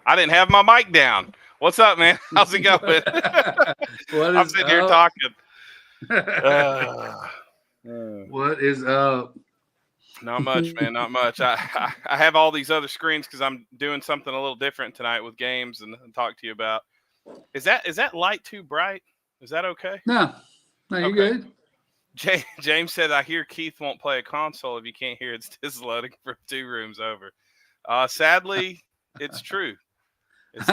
I didn't have my mic down. What's up, man? How's it going? I'm sitting here talking. What is up? Not much, man. Not much. I have all these other screens because I'm doing something a little different tonight with games and talk to you about. Is that light too bright? Is that okay? No, you're Okay. good. James said, I hear Keith won't play a console if you can't hear it's loading from 2 rooms over. Sadly, it's true. It's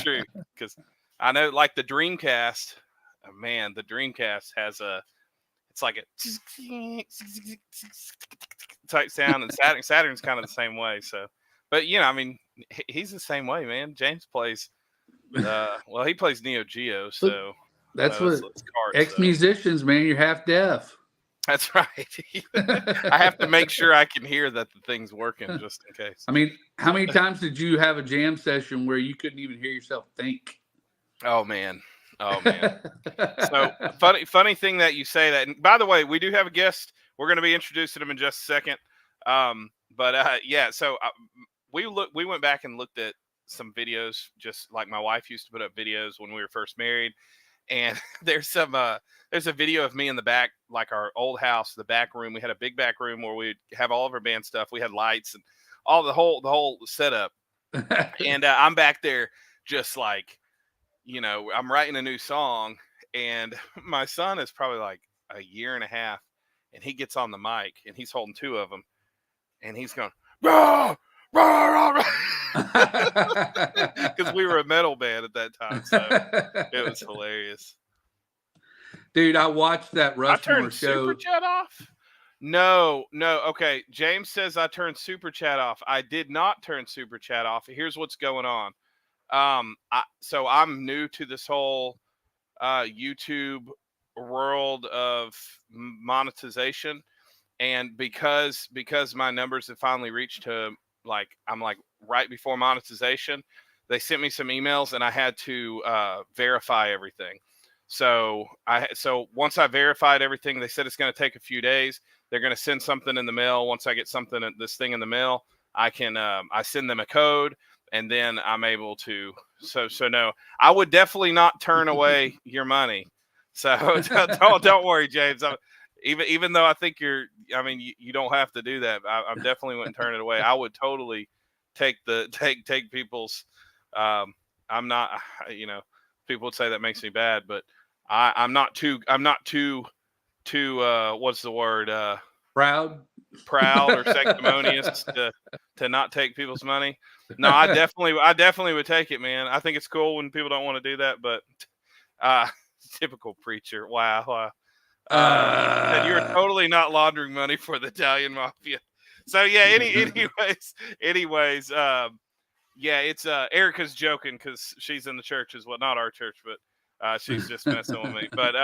true because I know, like the Dreamcast. Oh, man, the Dreamcast has it's like a type sound, and Saturn's kind of the same way. So, but I mean, he's the same way, man. James plays. Well, he plays Neo Geo, so that's what ex-musicians, man. You're half deaf. That's right. I have to make sure I can hear that the thing's working just in case. I mean, how many times did you have a jam session where you couldn't even hear yourself think? Oh man. So funny thing that you say that. And by the way, we do have a guest. We're going to be introducing him in just a second. Yeah. So we went back and looked at some videos, just like my wife used to put up videos when we were first married. And there's a video of me in the back, like our old house, the back room. We had a big back room where we'd have all of our band stuff. We had lights and all the whole setup. And I'm back there just like, I'm writing a new song, and my son is probably like a year and a half, and he gets on the mic and he's holding 2 of them, and he's going, rah, rah, rah, rah. Because we were a metal band at that time, so it was hilarious. Dude, I watched that Rushmore show. I turned show. Super Chat off? No. Okay, James says I turned Super Chat off. I did not turn Super Chat off. Here's what's going on. So I'm new to this whole YouTube world of monetization, and because my numbers have finally reached to I'm right before monetization, they sent me some emails and I had to verify everything. So once I verified everything, they said it's going to take a few days. They're going to send something in the mail. Once I get this thing in the mail, I can I send them a code, and then I'm able to. So no, I would definitely not turn away your money. So don't worry, James. Even though I think you don't have to do that. I definitely wouldn't turn it away. I would totally take people's. I'm not. People would say that makes me bad, but I'm not too. What's the word? Proud or sanctimonious to not take people's money. No, I definitely would take it, man. I think it's cool when people don't want to do that, but typical preacher. Wow. Said you were totally not laundering money for the Italian mafia. So yeah, anyways, yeah, it's Erica's joking because she's in the church as well, not our church, but she's just messing with me. But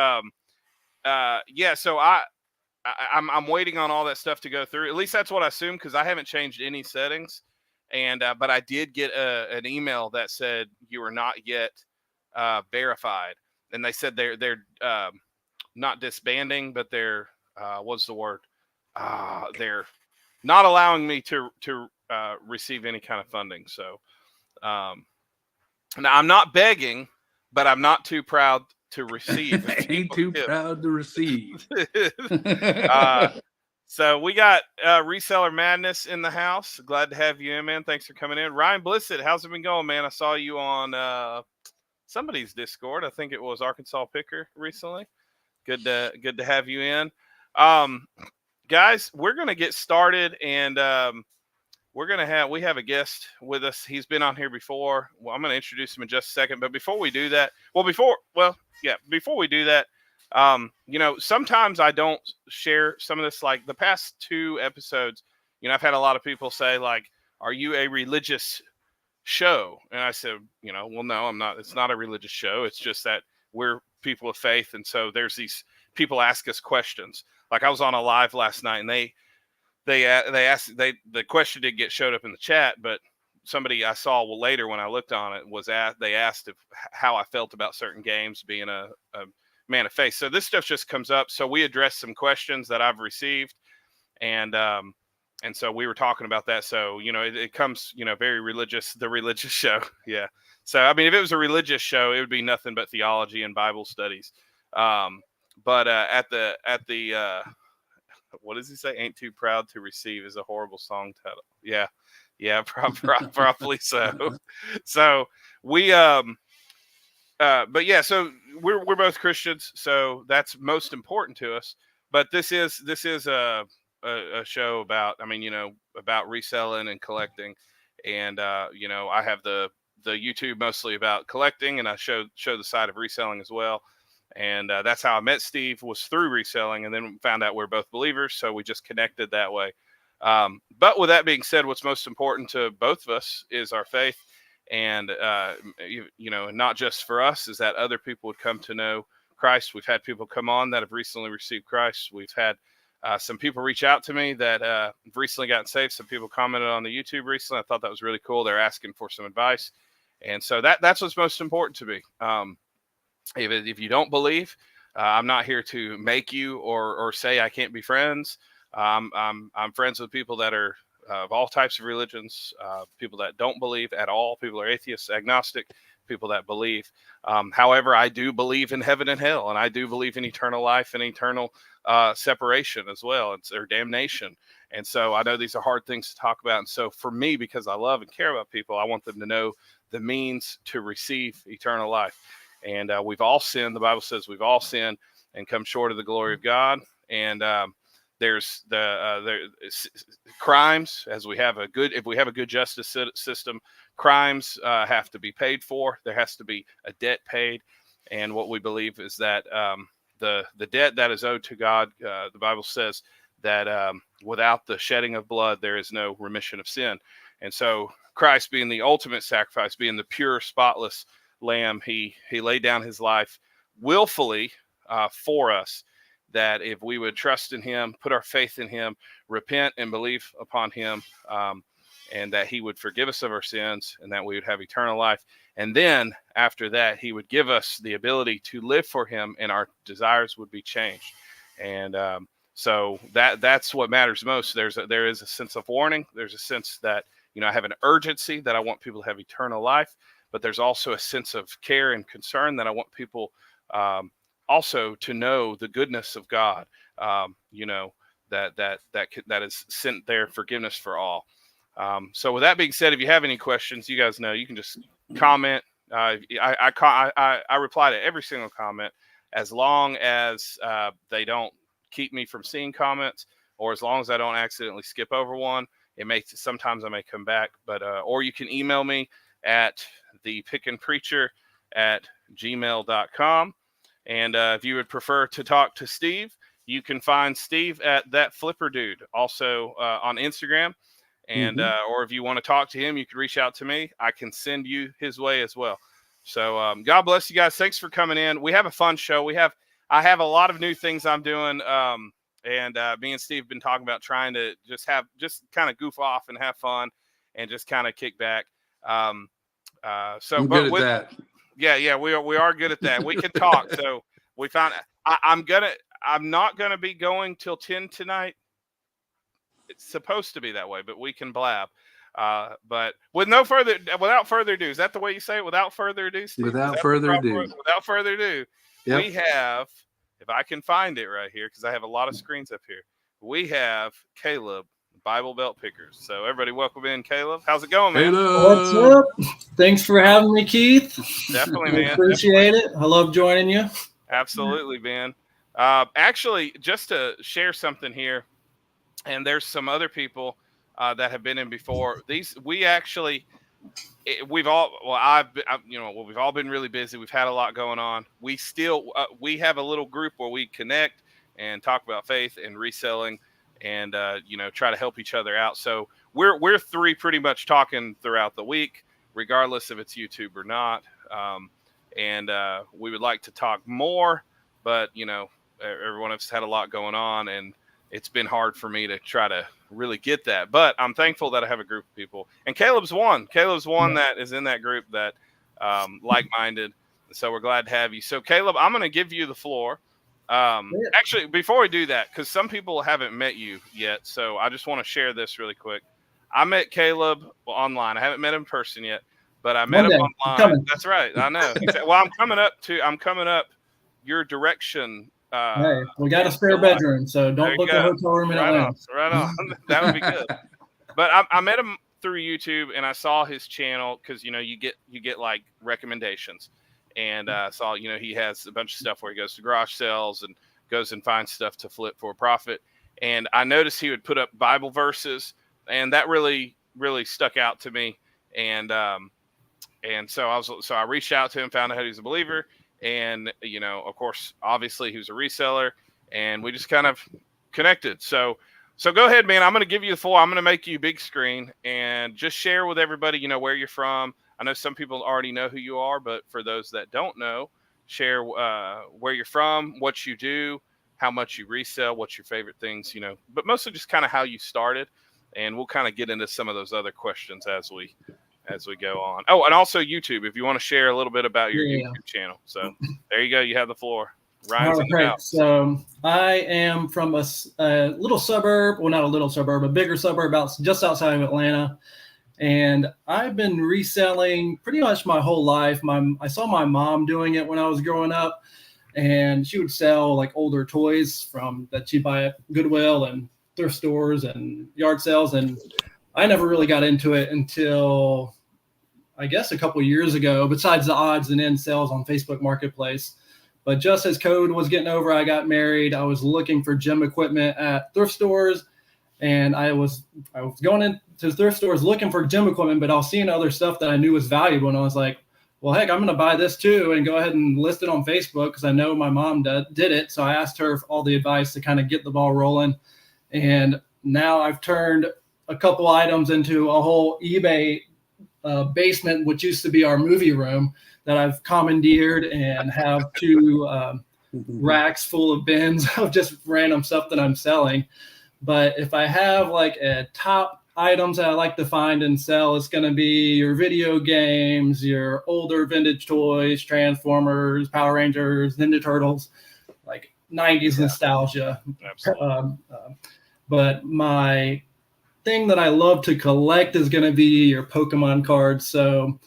yeah, so I'm waiting on all that stuff to go through. At least that's what I assume because I haven't changed any settings. And but I did get an email that said you are not yet verified, and they said they're not disbanding, but they're what's the word? They're not allowing me to receive any kind of funding. So now I'm not begging, but I'm not too proud to receive. Ain't too proud to receive. So we got Reseller Madness in the house. Glad to have you in, man. Thanks for coming in. Ryan Blissett, how's it been going, man? I saw you on somebody's Discord. I think it was Arkansas Picker recently. Good to have you in. Guys, we're gonna get started, and we have a guest with us. He's been on here before. Well, I'm gonna introduce him in just a second. But before we do that, before we do that, sometimes I don't share some of this. Like the past 2 episodes, I've had a lot of people say like, "Are you a religious show?" And I said, well, no, I'm not. It's not a religious show. It's just that we're people of faith, and so there's these people ask us questions. Like I was on a live last night, and they asked the question did get showed up in the chat, but somebody I saw later when I looked on it they asked how I felt about certain games, being a man of faith. So this stuff just comes up. So we addressed some questions that I've received, and so we were talking about that. So it comes very religious, the religious show. Yeah. So I mean, if it was a religious show, it would be nothing but theology and Bible studies. But at the what does he say? Ain't too proud to receive is a horrible song title. Yeah, probably so. So we but yeah, so we're both Christians, so that's most important to us. But this is a show about, about reselling and collecting, and I have the YouTube mostly about collecting, and I show the side of reselling as well. And that's how I met Steve, was through reselling, and then found out we're both believers, so we just connected that way. But with that being said, what's most important to both of us is our faith, and not just for us, is that other people would come to know Christ. We've had people come on that have recently received Christ. We've had some people reach out to me that have recently gotten saved. Some people commented on the YouTube recently. I thought that was really cool. They're asking for some advice, and so that's what's most important to me. If you don't believe, I'm not here to make you or say I can't be friends. I'm friends with people that are of all types of religions, people that don't believe at all. People are atheists, agnostic, people that believe. However, I do believe in heaven and hell, and I do believe in eternal life and eternal separation as well, or damnation. And so I know these are hard things to talk about. And so for me, because I love and care about people, I want them to know the means to receive eternal life. And we've all sinned. The Bible says we've all sinned and come short of the glory of God. And there's crimes. If we have a good justice system, crimes have to be paid for. There has to be a debt paid. And what we believe is that the debt that is owed to God, the Bible says that without the shedding of blood, there is no remission of sin. And so Christ, being the ultimate sacrifice, being the pure, spotless Lamb, he laid down his life willfully for us, that if we would trust in him, put our faith in him, repent and believe upon him, and that he would forgive us of our sins, and that we would have eternal life. And then after that, he would give us the ability to live for him, and our desires would be changed. And so that's what matters most. There is a sense of warning. There's a sense that I have an urgency that I want people to have eternal life. But there's also a sense of care and concern that I want people also to know the goodness of God. That is sent there forgiveness for all. So with that being said, if you have any questions, you guys know you can just comment. I reply to every single comment, as long as they don't keep me from seeing comments, or as long as I don't accidentally skip over one. Sometimes I may come back, but or you can email me at thepickinpreacher@gmail.com, And if you would prefer to talk to Steve, you can find Steve at That Flipper Dude, also on Instagram. And or if you want to talk to him, you can reach out to me. I can send you his way as well. So God bless you guys. Thanks for coming in. We have a fun show. I have a lot of new things I'm doing. And me and Steve have been talking about trying to just kind of goof off and have fun and just kind of kick back. So I'm good at that. Yeah, we are good at that. We can talk. So we found I'm not gonna be going till 10 tonight. It's supposed to be that way, but we can blab. But without further ado, is that the way you say it? Without further ado, Steve? Without further ado. Without further ado, yep. We have, if I can find it right here, because I have a lot of screens up here. We have Caleb, Bible Belt Pickers. So everybody, welcome in, Caleb. How's it going, man? What's up? Thanks for having me, Keith. Definitely, man. Appreciate it. I love joining you. Absolutely, man. Actually, just to share something here, and there's some other people that have been in before. We've all been really busy. We've had a lot going on. We have a little group where we connect and talk about faith and reselling, and try to help each other out. So we're three pretty much talking throughout the week, regardless if it's YouTube or not. And we would like to talk more, but everyone has had a lot going on, and it's been hard for me to try to really get that. But I'm thankful that I have a group of people, and Caleb's one that is in that group that like-minded. So we're glad to have you. So Caleb, I'm going to give you the floor. Actually, before we do that, because some people haven't met you yet, so I just want to share this really quick. I met Caleb online. I haven't met him in person yet, but I met him online. That's right. I know. Well, I'm coming up your direction. Hey, we got a spare bedroom, so don't book a hotel room in Atlanta. Right on. That would be good. But I met him through YouTube, and I saw his channel because you get like recommendations. And saw, he has a bunch of stuff where he goes to garage sales and goes and finds stuff to flip for a profit. And I noticed he would put up Bible verses, and that really, really stuck out to me. And so I reached out to him, found out he was a believer, and of course, obviously he was a reseller, and we just kind of connected. So go ahead, man. I'm going to give you the floor. I'm going to make you big screen and just share with everybody, where you're from. I know some people already know who you are, but for those that don't know, share where you're from, what you do, how much you resell, what's your favorite things, but mostly just kind of how you started. And we'll kind of get into some of those other questions as we go on. Oh, and also YouTube, if you want to share a little bit about your YouTube channel. So there you go. You have the floor. Ryan's in the house. So I am from a little suburb. Well, not a little suburb, a bigger suburb just outside of Atlanta. And I've been reselling pretty much my whole life. I saw my mom doing it when I was growing up, and she would sell like older toys that she'd buy at Goodwill and thrift stores and yard sales. And I never really got into it until, I guess, a couple of years ago, besides the odds and ends sales on Facebook Marketplace. But just as COVID was getting over, I got married. I was looking for gym equipment at thrift stores, and I was going into thrift stores looking for gym equipment, but I was seeing other stuff that I knew was valuable. And I was like, well, heck, I'm going to buy this too and go ahead and list it on Facebook because I know my mom did it. So I asked her for all the advice to kind of get the ball rolling. And now I've turned a couple items into a whole eBay basement, which used to be our movie room, that I've commandeered and have two racks full of bins of just random stuff that I'm selling. But if I have like a top items that I like to find and sell, it's going to be your video games, your older vintage toys, Transformers, Power Rangers, Ninja Turtles, like 90s nostalgia. But my thing that I love to collect is going to be your Pokemon cards. So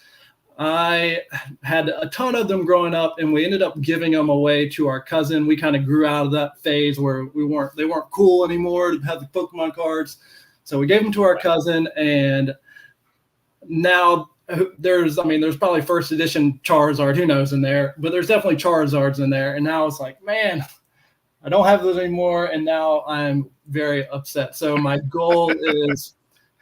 I had a ton of them growing up, and we ended up giving them away to our cousin. We kind of grew out of that phase where they weren't cool anymore to have the Pokemon cards. So we gave them to our cousin, and now there's probably first edition Charizard, who knows, in there, but there's definitely Charizards in there. And now it's like, man, I don't have those anymore, and now I'm very upset. So my goal is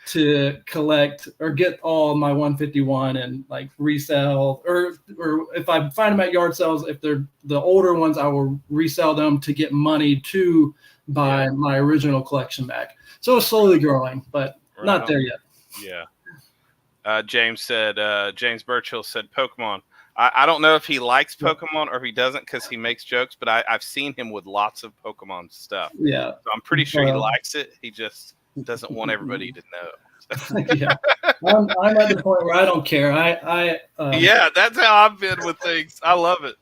to collect or get all my 151 and like resell, or if I find them at yard sales, if they're the older ones, I will resell them to get money to buy my original collection back. So it's slowly growing, but not there yet. Yeah. James Birchill said Pokemon. I don't know if he likes Pokemon or if he doesn't because he makes jokes, but I've seen him with lots of Pokemon stuff. Yeah. So I'm pretty sure he likes it. He just doesn't want everybody to know. Yeah. I'm at the point where I don't care. Yeah, that's how I've been with things. I love it.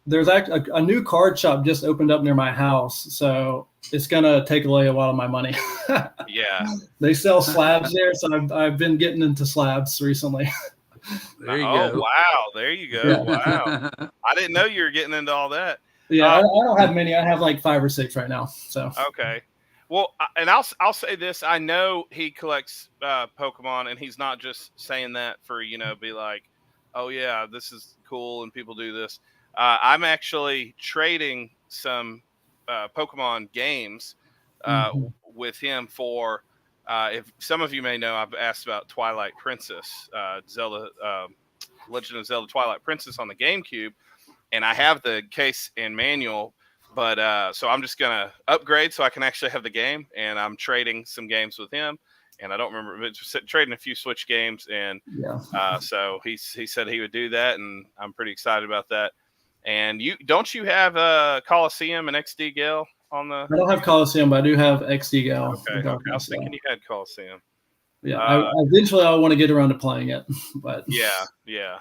There's actually a new card shop just opened up near my house, so it's gonna take away a lot of my money. Yeah. They sell slabs there, so I've been getting into slabs recently. There you go. Wow. There you go. Yeah. Wow. I didn't know you were getting into all that. Yeah, I don't have many. I have like 5 or 6 right now. So okay. Well, and I'll say this. I know he collects Pokemon, and he's not just saying that for, be like, oh, yeah, this is cool and people do this. I'm actually trading some Pokemon games with him for, if some of you may know, I've asked about Twilight Princess, Zelda, Legend of Zelda Twilight Princess on the GameCube, and I have the case and manual. But so I'm just going to upgrade so I can actually have the game, and I'm trading some games with him. And I don't remember, but trading a few Switch games. And so he said he would do that, and I'm pretty excited about that. And don't you have Coliseum and XD Gale on the? I don't have Coliseum, but I do have XD Gale. Okay. I was thinking you had Coliseum. Yeah, eventually I want to get around to playing it. But yeah.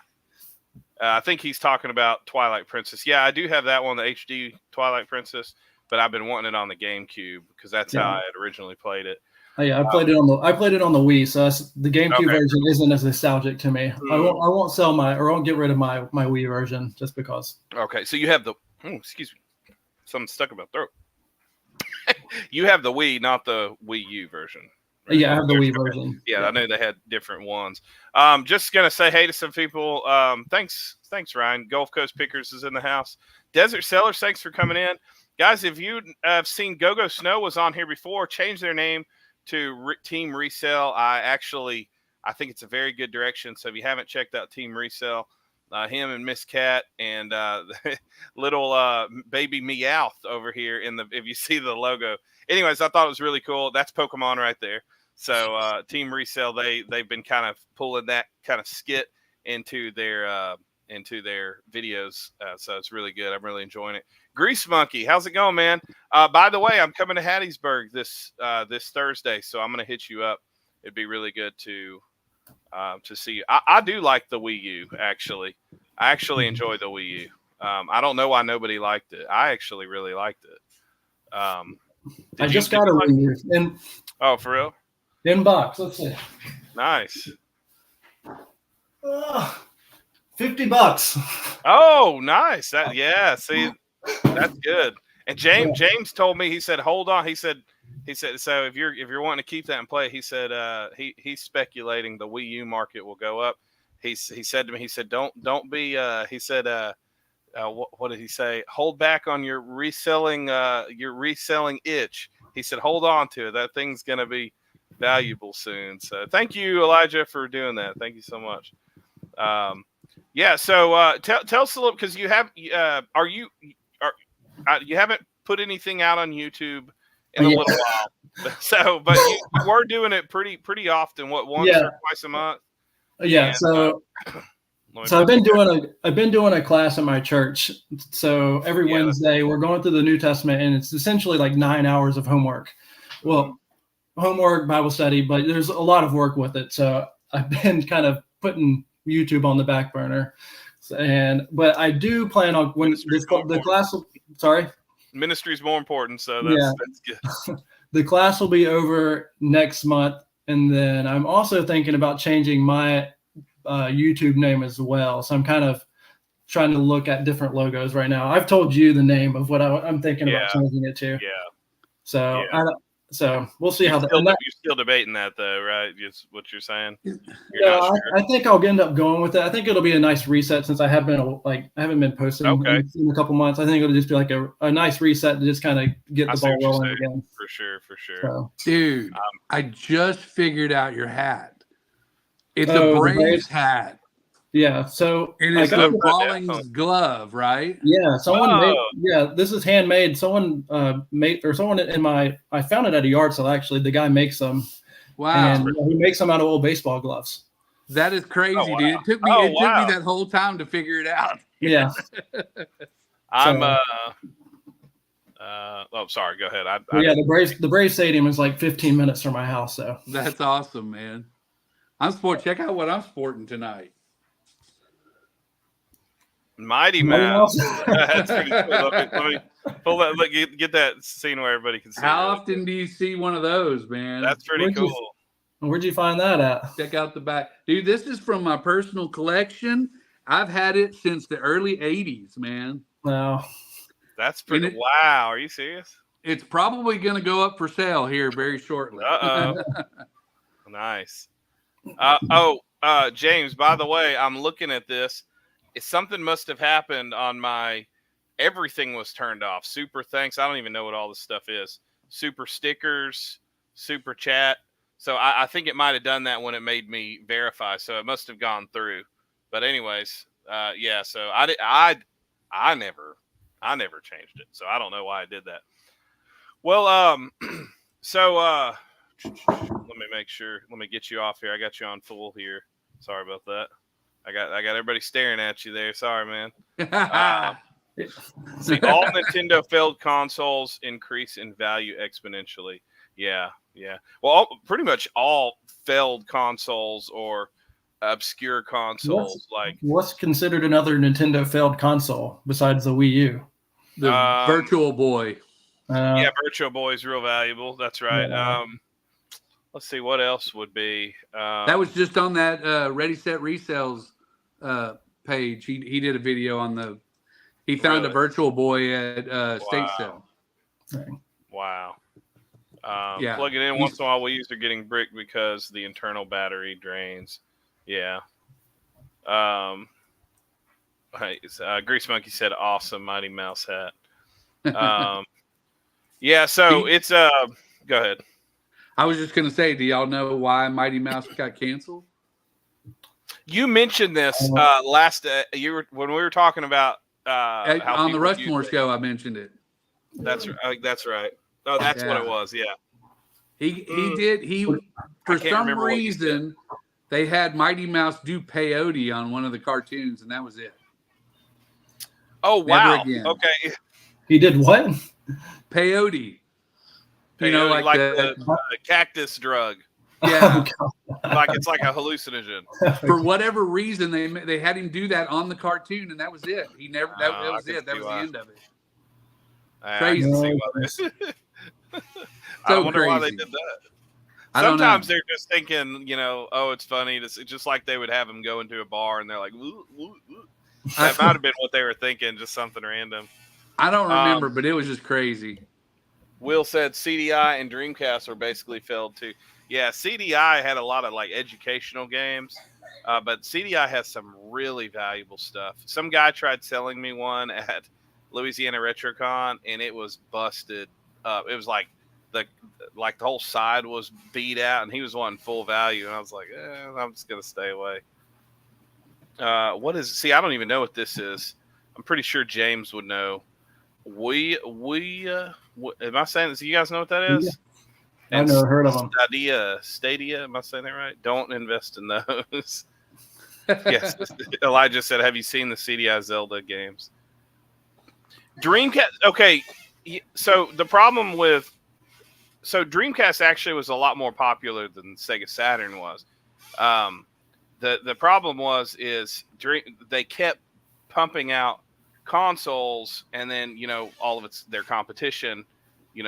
I think he's talking about Twilight Princess. Yeah, I do have that one, the HD Twilight Princess, but I've been wanting it on the GameCube because that's how I had originally played it. Oh, yeah, I played it on the Wii, so the GameCube version isn't as nostalgic to me. I won't sell I won't get rid of my Wii version just because. Okay, so you have the excuse me, something stuck in my throat. You have the Wii, not the Wii U version. Right? Yeah, I have the Wii version. Yeah, I knew they had different ones. Just gonna say hey to some people. Thanks, Ryan. Gulf Coast Pickers is in the house. Desert Sellers, thanks for coming in, guys. If you have seen Go Snow was on here before, changed their name to Team Resell. I think it's a very good direction. So if you haven't checked out Team Resell, him and Miss Cat and little baby Meowth over here if you see the logo. Anyways, I thought it was really cool. That's Pokemon right there. So Team Resell, they've been kind of pulling that kind of skit into their videos. So it's really good. I'm really enjoying it. Grease Monkey, how's it going, man? By the way, I'm coming to Hattiesburg this Thursday, so I'm going to hit you up. It'd be really good to see you. I do like the Wii U, actually. I actually enjoy the Wii U. I don't know why nobody liked it. I actually really liked it. I just got a Wii U. Oh, for real? In box. Let's see. Nice. $50. Oh, nice. See, that's good. And James told me, he said, hold on. He said, so if you're wanting to keep that and play, he said, he's speculating the Wii U market will go up. He said to me, he said, don't be, he said, what did he say? Hold back on your reselling itch. He said, hold on to it. That thing's going to be valuable soon. So thank you, Elijah, for doing that. Thank you so much. So tell us a little, because you have, you haven't put anything out on YouTube in a little while. So, but you were doing it pretty often. What, once or twice a month? Yeah. So I've been doing a class at my church. So every Wednesday we're going through the New Testament, and it's essentially like 9 hours of homework. Well, homework, Bible study, but there's a lot of work with it. So I've been kind of putting YouTube on the back burner. But I do plan on when the class. Sorry. Ministry is more important, so that's good. The class will be over next month, and then I'm also thinking about changing my YouTube name as well. So I'm kind of trying to look at different logos right now. I've told you the name of what I'm thinking about changing it to. Yeah. So So we'll see You're how still, that. you're still debating that though, right? Just what you're saying. You're Yeah, not sure. I think I'll end up going with it. I think it'll be a nice reset since I haven't been posting Okay. in a couple months. I think it'll just be like a nice reset to just kind of get I the see ball what you're rolling saying. again. For sure. So, Dude, I just figured out your hat. It's Oh, a the Braves Braves? hat. yeah. So And I it's got the that. Rawlings glove, right? yeah. Someone made Oh. this is handmade. Someone made or someone in I found it at a yard sale actually. The guy makes them Wow. and he makes them out of old baseball gloves. That is crazy, Oh, wow. dude. It took me wow. that whole time to figure it out. Yeah. I'm So- oh, sorry. Go ahead. Yeah, the Braves Stadium is like 15 minutes from my house. So That's awesome, man. Check out what I'm sporting tonight. Mighty Mighty Mouse. Mouse. That's pretty cool. Let me pull that. Get that scene where everybody can see. How it. often do you see one of those, man? That's pretty Where'd you- cool. Where'd you find that at? Check out the back. Dude, this is from my personal collection. I've had it since the early 80s, man. No. That's pretty. Wow. Are you serious? It's probably going to go up for sale here very shortly. Nice. James, by the way, I'm looking at this. Something must have happened on my everything was turned off. Super thanks. I don't even know what all this stuff is. Super stickers, super chat. So I think it might have done that when it made me verify. So it must have gone through. But anyways, yeah. So I never changed it. So I don't know why I did that. Well, so let me make sure. Let me get you off here. I got you on full here. Sorry about that. I got everybody staring at you there. Sorry, man. See, all Nintendo failed consoles increase in value exponentially. Yeah. Well, pretty much all failed consoles or obscure consoles. What's considered another Nintendo failed console besides the Wii U? The Virtual Boy. Yeah, Virtual Boy is real valuable. That's right. Yeah. Let's see what else would be. That was just on that Ready Set Resales page. He did a video on he found a Virtual Boy at State Sale. Wow. Yeah. Plug it in once in a while. We used to getting bricked because the internal battery drains. Yeah. Grease Monkey said, "Awesome Mighty Mouse hat." Yeah. So it's go ahead. I was just gonna say, do y'all know why Mighty Mouse got canceled? You mentioned this last when we were talking about how on the Rushmore show. I mentioned it. That's right. Oh, that's what it was. Yeah. He for some reason they had Mighty Mouse do peyote on one of the cartoons, and that was it. Oh wow! Okay. He did what? Peyote. You know, like the cactus drug. Yeah. Like it's like a hallucinogen. For whatever reason, they had him do that on the cartoon, and that was it. He never. That was it. That was the end of it. Crazy. I wonder why they did that. Sometimes they're just thinking, oh, it's funny. Just like they would have him go into a bar and they're like, woo, woo, woo. That might have been what they were thinking, just something random. I don't remember, but it was just crazy. Will said CDI and Dreamcast were basically failed too. Yeah, CDI had a lot of like educational games, but CDI has some really valuable stuff. Some guy tried selling me one at Louisiana RetroCon, and it was busted up. It was like the whole side was beat out, and he was wanting full value, and I was like, I'm just gonna stay away. What is? See, I don't even know what this is. I'm pretty sure James would know. Am I saying this? You guys know what that is? Yeah. I've never heard of them. Stadia. Am I saying that right? Don't invest in those. Yes. Elijah said, "Have you seen the CDI Zelda games?" Dreamcast. Okay, so the problem with Dreamcast actually was a lot more popular than Sega Saturn was. The problem is they kept pumping out consoles, and then all of their competition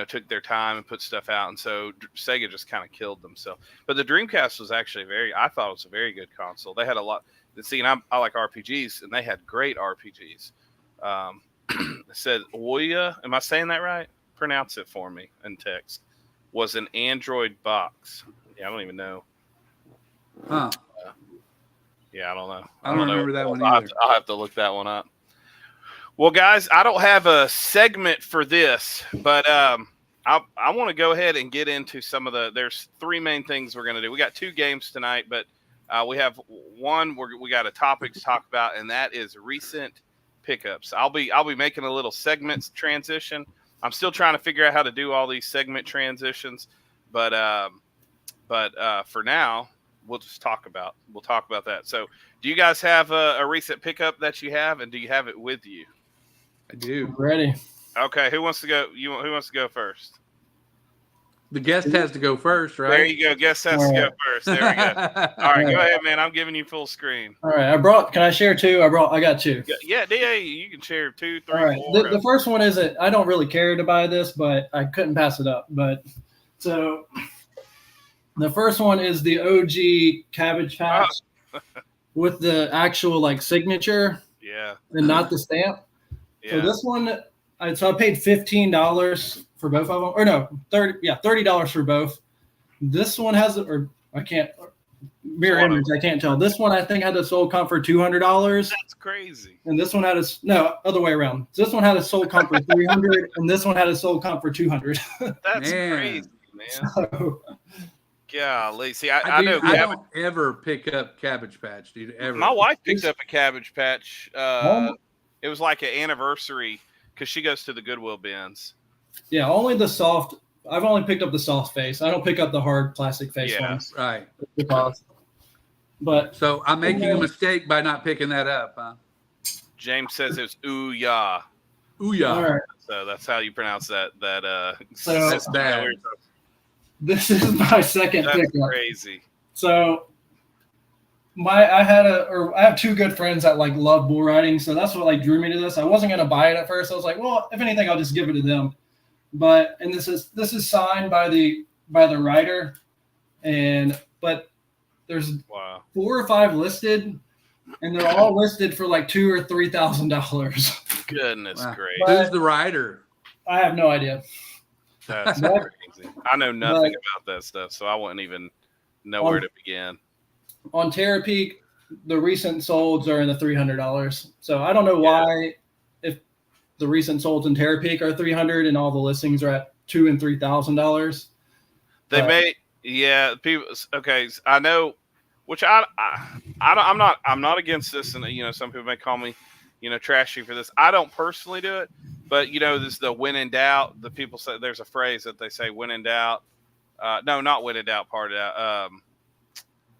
took their time and put stuff out, and so Sega just kind of killed themselves. But the Dreamcast was actually I thought it was a very good console. They had a lot. See, and I like RPGs, and they had great RPGs. It said Oya. Am I saying that right? Pronounce it for me in text. was an Android box. Yeah, I don't even know. Huh. Yeah, I don't know. I don't remember that one I'll either. I'll have to look that one up. Well, guys, I don't have a segment for this, but I want to go ahead and get into some of the. There's three main things we're going to do. We got two games tonight, but we have one. We got a topic to talk about, and that is recent pickups. I'll be making a little segments transition. I'm still trying to figure out how to do all these segment transitions, but for now, we'll talk about that. So, do you guys have a recent pickup that you have, and do you have it with you? I do. Ready? Okay, who wants to go? Who wants to go first? The guest has to go first, right? There you go. Guest has to go first. There we go. All right, go ahead, man. I'm giving you full screen. All right, can I share two? I got two. Yeah, you can share 2, 3, All right. 4. The first one isn't. I don't really care to buy this, but I couldn't pass it up. But so the first one is the OG Cabbage Patch with the actual like signature. Yeah. And not the stamp. Yeah. So this one, so I paid $15 for both of them, or no, $30 for both. This one has, or I can't mirror image. I can't tell. This one I think had a sold comp for $200. That's crazy. And this one had other way around. This one had a sold comp for $300, and this one had a sold comp for $200. That's crazy, man. So, golly, see, I know. I don't ever pick up Cabbage Patch, dude. Ever. My wife picked up a Cabbage Patch. It was like an anniversary because she goes to the Goodwill bins. Yeah, only the soft. I've only picked up the soft face. I don't pick up the hard plastic face ones. Right. But so I'm making a mistake by not picking that up, huh? James says it's Ouya. Ouya. All right. So that's how you pronounce that. So that's bad. This is my second pickup. That's crazy. So I have two good friends that like love bull riding, so that's what like drew me to this. I wasn't gonna buy it at first. I was like, well, if anything, I'll just give it to them. And this is signed by the rider, but there's 4 or 5 listed, and they're all listed for like $2,000 or $3,000. Goodness gracious! Who's the rider? I have no idea. That's crazy. I know nothing about that stuff, so I wouldn't even know where to begin. On Terapeak, the recent solds are in the $300. So I don't know why, if the recent solds in Terapeak are $300 and all the listings are at $2,000 and $3,000. They may, people. Okay, I know, which I'm not against this, and some people may call me, trashy for this. I don't personally do it, but this is the when in doubt. The people say there's a phrase that they say when in doubt. No, not when in doubt. Part of that.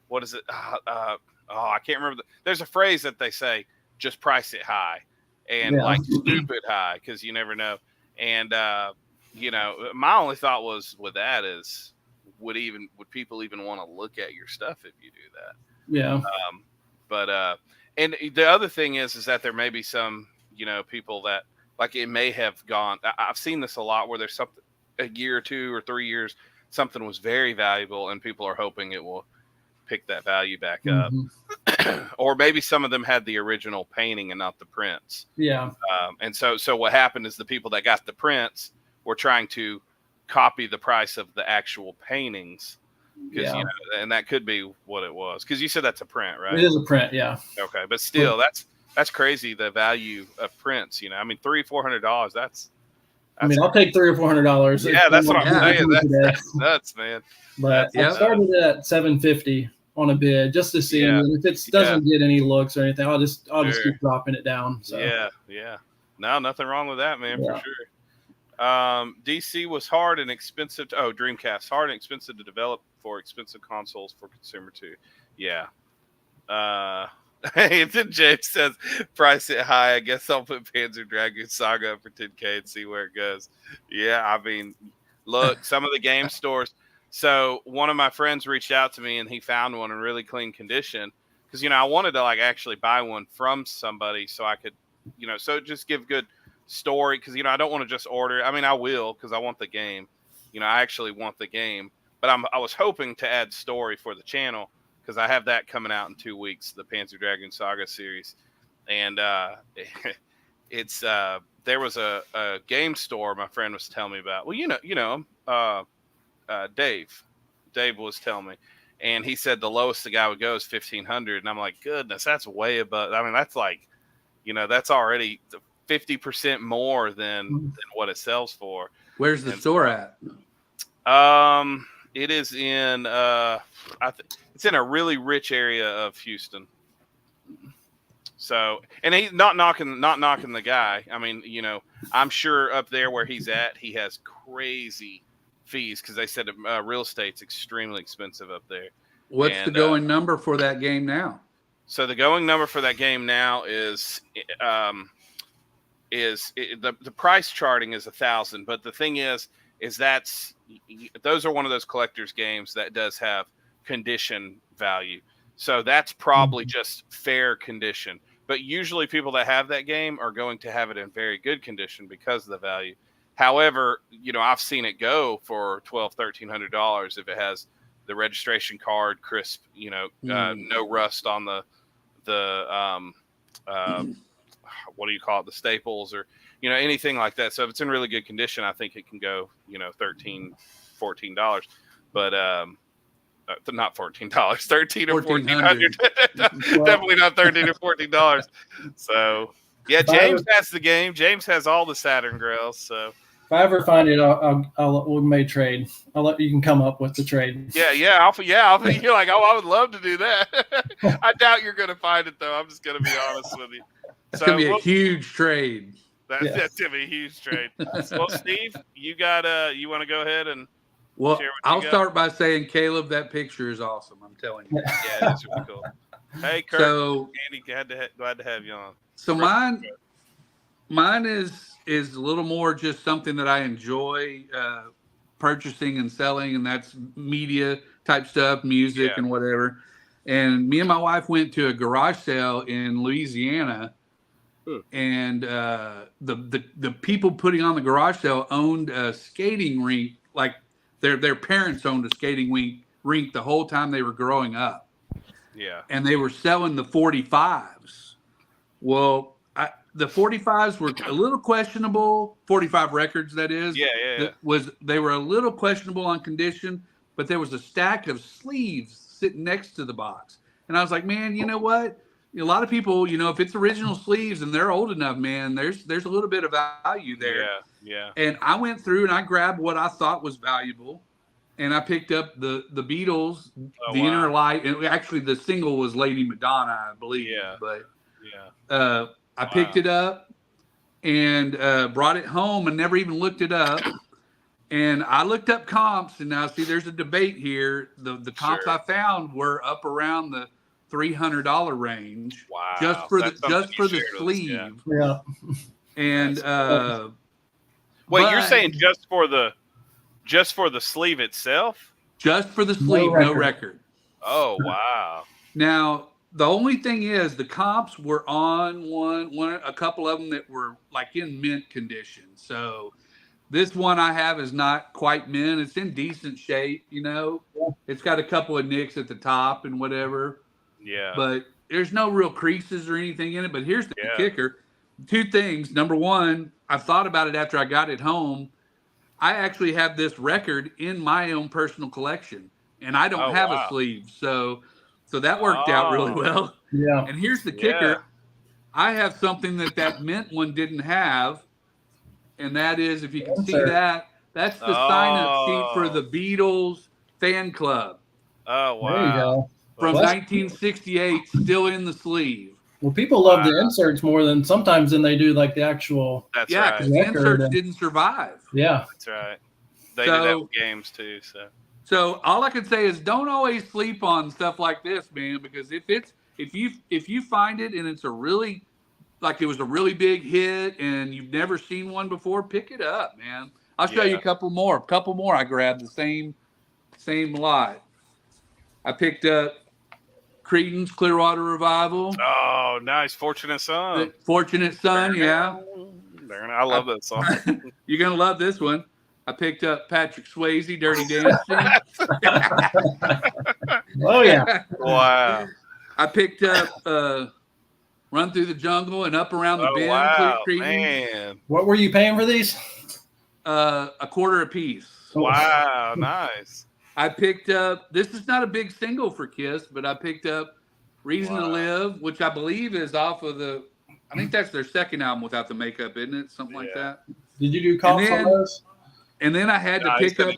What is it? I can't remember. There's a phrase that they say, just price it high and like stupid high, because you never know. And, my only thought was with that is, would people even want to look at your stuff if you do that? Yeah. And the other thing is that there may be some, people that like it may have gone. I've seen this a lot where there's something a year or 2 or 3 years, something was very valuable and people are hoping it will pick that value back up. Or maybe some of them had the original painting and not the prints. Yeah. And so what happened is the people that got the prints were trying to copy the price of the actual paintings, because and that could be what it was, because you said that's a print, right? It is a print. Yeah. Okay, but still, that's crazy, the value of prints. I mean, $300-400. That's I'll take $300 or $400. Yeah, that's what I'm saying. That's nuts, man. But I started at $750 on a bid just to see, and if it doesn't get any looks or anything, I'll just keep dropping it down. So. Yeah. No, nothing wrong with that, man, for sure. DC was hard and expensive. Dreamcast, hard and expensive to develop for expensive consoles for consumer too. Yeah. Hey, then James says, price it high. I guess I'll put Panzer Dragoon Saga up for $10K and see where it goes. Yeah, I mean, look, some of the game stores. So one of my friends reached out to me and he found one in really clean condition, because I wanted to like actually buy one from somebody so I could, so just give good story, because I don't want to just order. I mean, I will, because I want the game. I actually want the game, but I was hoping to add story for the channel, because I have that coming out in 2 weeks, the Panzer Dragoon Saga series. And it's there was a game store my friend was telling me about. Well, Dave. Dave was telling me, and he said the lowest the guy would go is 1,500, and I'm like, goodness, that's way above. I mean, that's like, that's already 50% more than what it sells for. Where's the store at? It is in it's in a really rich area of Houston. So, and he's not knocking the guy. I mean, I'm sure up there where he's at, he has crazy fees because they said real estate's extremely expensive up there. What's the going number for that game now? So the going number for that game now is the price charting is 1,000, but the thing is those are one of those collector's games that does have condition value. So that's probably just fair condition. But usually people that have that game are going to have it in very good condition because of the value. However, I've seen it go for $1,200-$1,300 if it has the registration card crisp, no rust on the what do you call it, the staples or anything like that. So if it's in really good condition, I think it can go $13, $14. But not $14, $13 or $1,400. Definitely not $13 or $14. So yeah, James has the game. James has all the Saturn grails. So if I ever find it, we may trade. You can come up with the trade. Yeah. You're like, I would love to do that. I doubt you're going to find it though. I'm just going to be honest with you. It's going to be a huge trade. That's going to be a huge trade. Well, Steve, you want to go ahead and I'll start by saying, Caleb, that picture is awesome. I'm telling you. Yeah, it's really cool. Hey, Kurt, Andy, glad to have you on. So mine is a little more just something that I enjoy purchasing and selling, and that's media type stuff, music and whatever. And me and my wife went to a garage sale in Louisiana, and the people putting on the garage sale owned a skating rink. Like their parents owned a skating rink the whole time they were growing up. Yeah. And they were selling the 45s. Well, the 45s were a little questionable. 45 records, that is. Yeah. They were a little questionable on condition, but there was a stack of sleeves sitting next to the box. And I was like, man, you know what? A lot of people, if it's original sleeves and they're old enough, man, there's a little bit of value there. Yeah. And I went through and I grabbed what I thought was valuable. And I picked up the Beatles, Inner Light. And actually, the single was Lady Madonna, I believe. Yeah. But I picked it up and brought it home and never even looked it up. And I looked up comps, and now see, there's a debate here. The comps I found were up around the $300 range. Wow! Just for the sleeve. Yeah. And wait, you're saying just for the sleeve itself? Just for the sleeve, no record. Oh wow! Now the only thing is the comps were on a couple of them that were like in mint condition. So this one I have is not quite mint. It's in decent shape, It's got a couple of nicks at the top and whatever. Yeah. But there's no real creases or anything in it. But here's the kicker. Two things. Number one, I thought about it after I got it home. I actually have this record in my own personal collection, and I don't have a sleeve. So that worked out really well. Yeah. And here's the kicker. I have something that mint one didn't have. And that is, if you can see that, that's the sign-up sheet for the Beatles fan club. Oh, wow. There you go. From 1968, still in the sleeve. Well, people love the inserts more than they do like the actual. That's right. Because the inserts didn't survive. Yeah. That's right. They do that with games too. So all I can say is don't always sleep on stuff like this, man, because if you find it and it's it was a really big hit and you've never seen one before, pick it up, man. I'll show you a couple more. I grabbed the same lot. I picked up Creedence Clearwater Revival. Oh, nice. Fortunate Son. Fortunate Son, yeah. I love that song. You're going to love this one. I picked up Patrick Swayze, Dirty Dancing. Oh, yeah. Wow. I picked up Run Through the Jungle and Up Around the Bend. Wow, Creedence. man. What were you paying for these? $0.25 a piece. Wow, nice. I picked up. This is not a big single for Kiss, but I picked up "Reason to Live," which I believe is off of the. I think that's their second album without the makeup, isn't it? Something like that. Did you do comps on those? And then I had to pick up.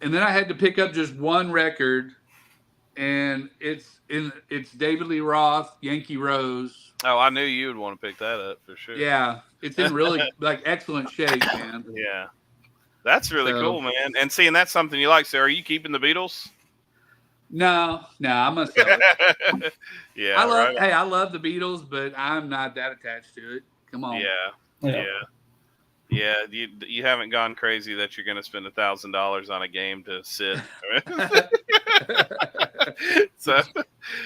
And then I had to pick up just one record, and it's David Lee Roth, Yankee Rose. Oh, I knew you would want to pick that up for sure. Yeah, it's in really excellent shape, man. Yeah, that's really cool, man. And seeing that's something you like. So, are you keeping the Beatles? No, I'm gonna sell it. Yeah, I love the Beatles, but I'm not that attached to it. Come on. Yeah. You haven't gone crazy that you're going to spend $1,000 on a game to sit. So,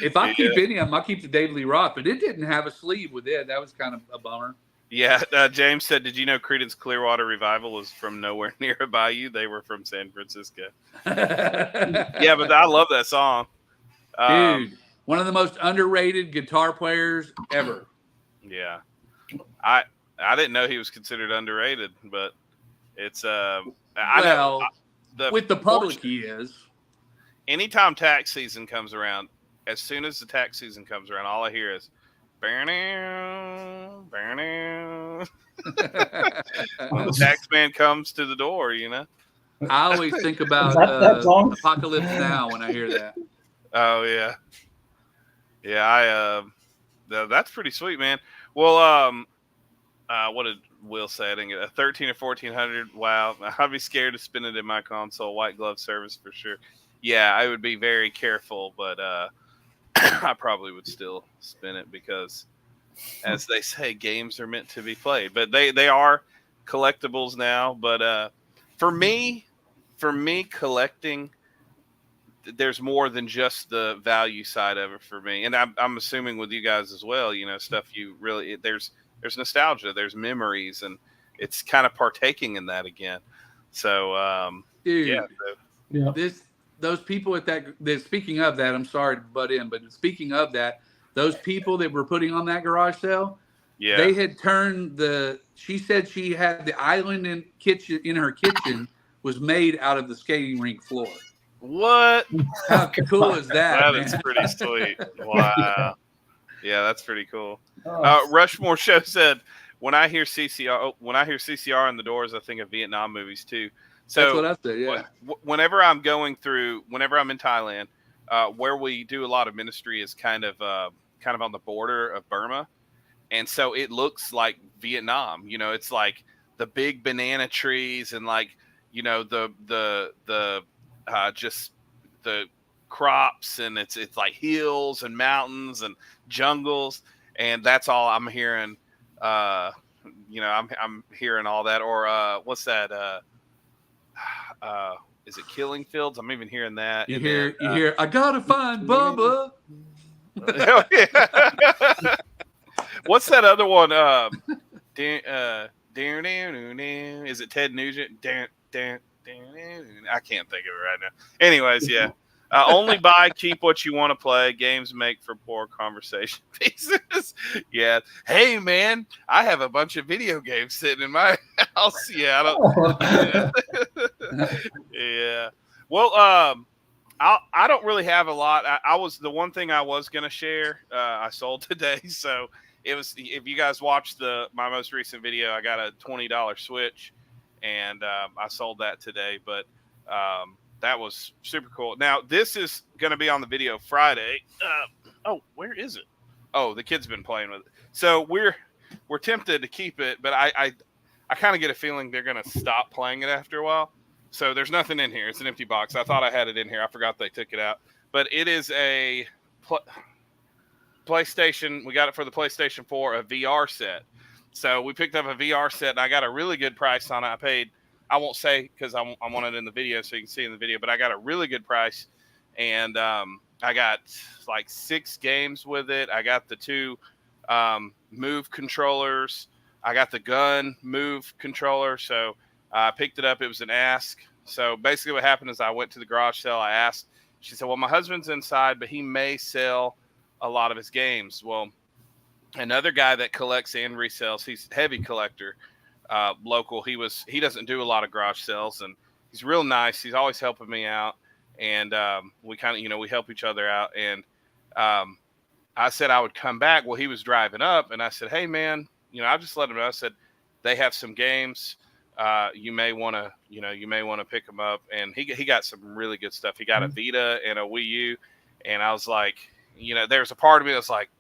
if I keep any of them, I'll keep the David Lee Roth, but it didn't have a sleeve with it. That was kind of a bummer. Yeah, James said, "Did you know Creedence Clearwater Revival was from nowhere nearby you? They were from San Francisco." Yeah, but I love that song, dude. One of the most underrated guitar players ever. Yeah, I didn't know he was considered underrated, but it's with the public he is. Anytime tax season comes around, as soon as the tax season comes around, all I hear is when the tax man comes to the door, you know. I always think about Apocalypse Now when I hear that. Oh yeah. That's pretty sweet, man. Well, what did Will say? I didn't get a 13 or 1400. Wow, I'd be scared to spin it in my console. White glove service for sure. Yeah, I would be very careful, but I probably would still spin it because, as they say, games are meant to be played. But they are collectibles now. But for me, collecting, there's more than just the value side of it for me. And I'm assuming with you guys as well, you know, stuff you really, there's nostalgia, there's memories, and it's kind of partaking in that again. So, dude, those people at that, speaking of that, I'm sorry to butt in, but speaking of that, those people that were putting on that garage sale, they had turned she said she had the island in her kitchen was made out of the skating rink floor. What? How cool is that? That is pretty sweet. Wow. Yeah, that's pretty cool. Rushmore Show said, when I hear CCR in the Doors, I think of Vietnam movies too. So that's what I said. Yeah. Whenever I'm in Thailand, where we do a lot of ministry is kind of on the border of Burma, and so it looks like Vietnam. You know, it's like the big banana trees and like, you know, the just the crops, and it's like hills and mountains and jungles, and that's all I'm hearing. You know, I'm hearing all that. Or what's that? Is it Killing Fields? I'm even hearing that. You hear, I gotta find Bubba. What's that other one? Is it Ted Nugent? I can't think of it right now. Anyways, yeah. Only buy, keep what you want to play. Games make for poor conversation pieces. Yeah. Hey, man, I have a bunch of video games sitting in my house. Yeah. Yeah. Well, I don't really have a lot. The one thing I was going to share, I sold today. So it was, if you guys watched my most recent video, I got a $20 Switch, and I sold that today. But that was super cool. Now, this is going to be on the video Friday. Where is it? Oh, the kid's been playing with it. So we're tempted to keep it, but I kind of get a feeling they're going to stop playing it after a while. So there's nothing in here. It's an empty box. I thought I had it in here. I forgot they took it out. But it is a PlayStation. We got it for the PlayStation 4, a VR set. So we picked up a VR set, and I got a really good price on it. I won't say because I want it in the video so you can see in the video, but I got a really good price, and I got like 6 games with it. I got the 2 Move controllers. I got the gun Move controller. So I picked it up. It was an ask. So basically what happened is I went to the garage sale. I asked. She said, well, my husband's inside, but he may sell a lot of his games. Well, another guy that collects and resells, he's a heavy collector. local. He doesn't do a lot of garage sales, and he's real nice. He's always helping me out, and we kind of we help each other out. And I said I would come back. Well, he was driving up, and I said, hey man, I just let him know. I said they have some games. You may want to pick them up. And he got some really good stuff. He got a Vita and a Wii U, and I was like, there's a part of me that's like,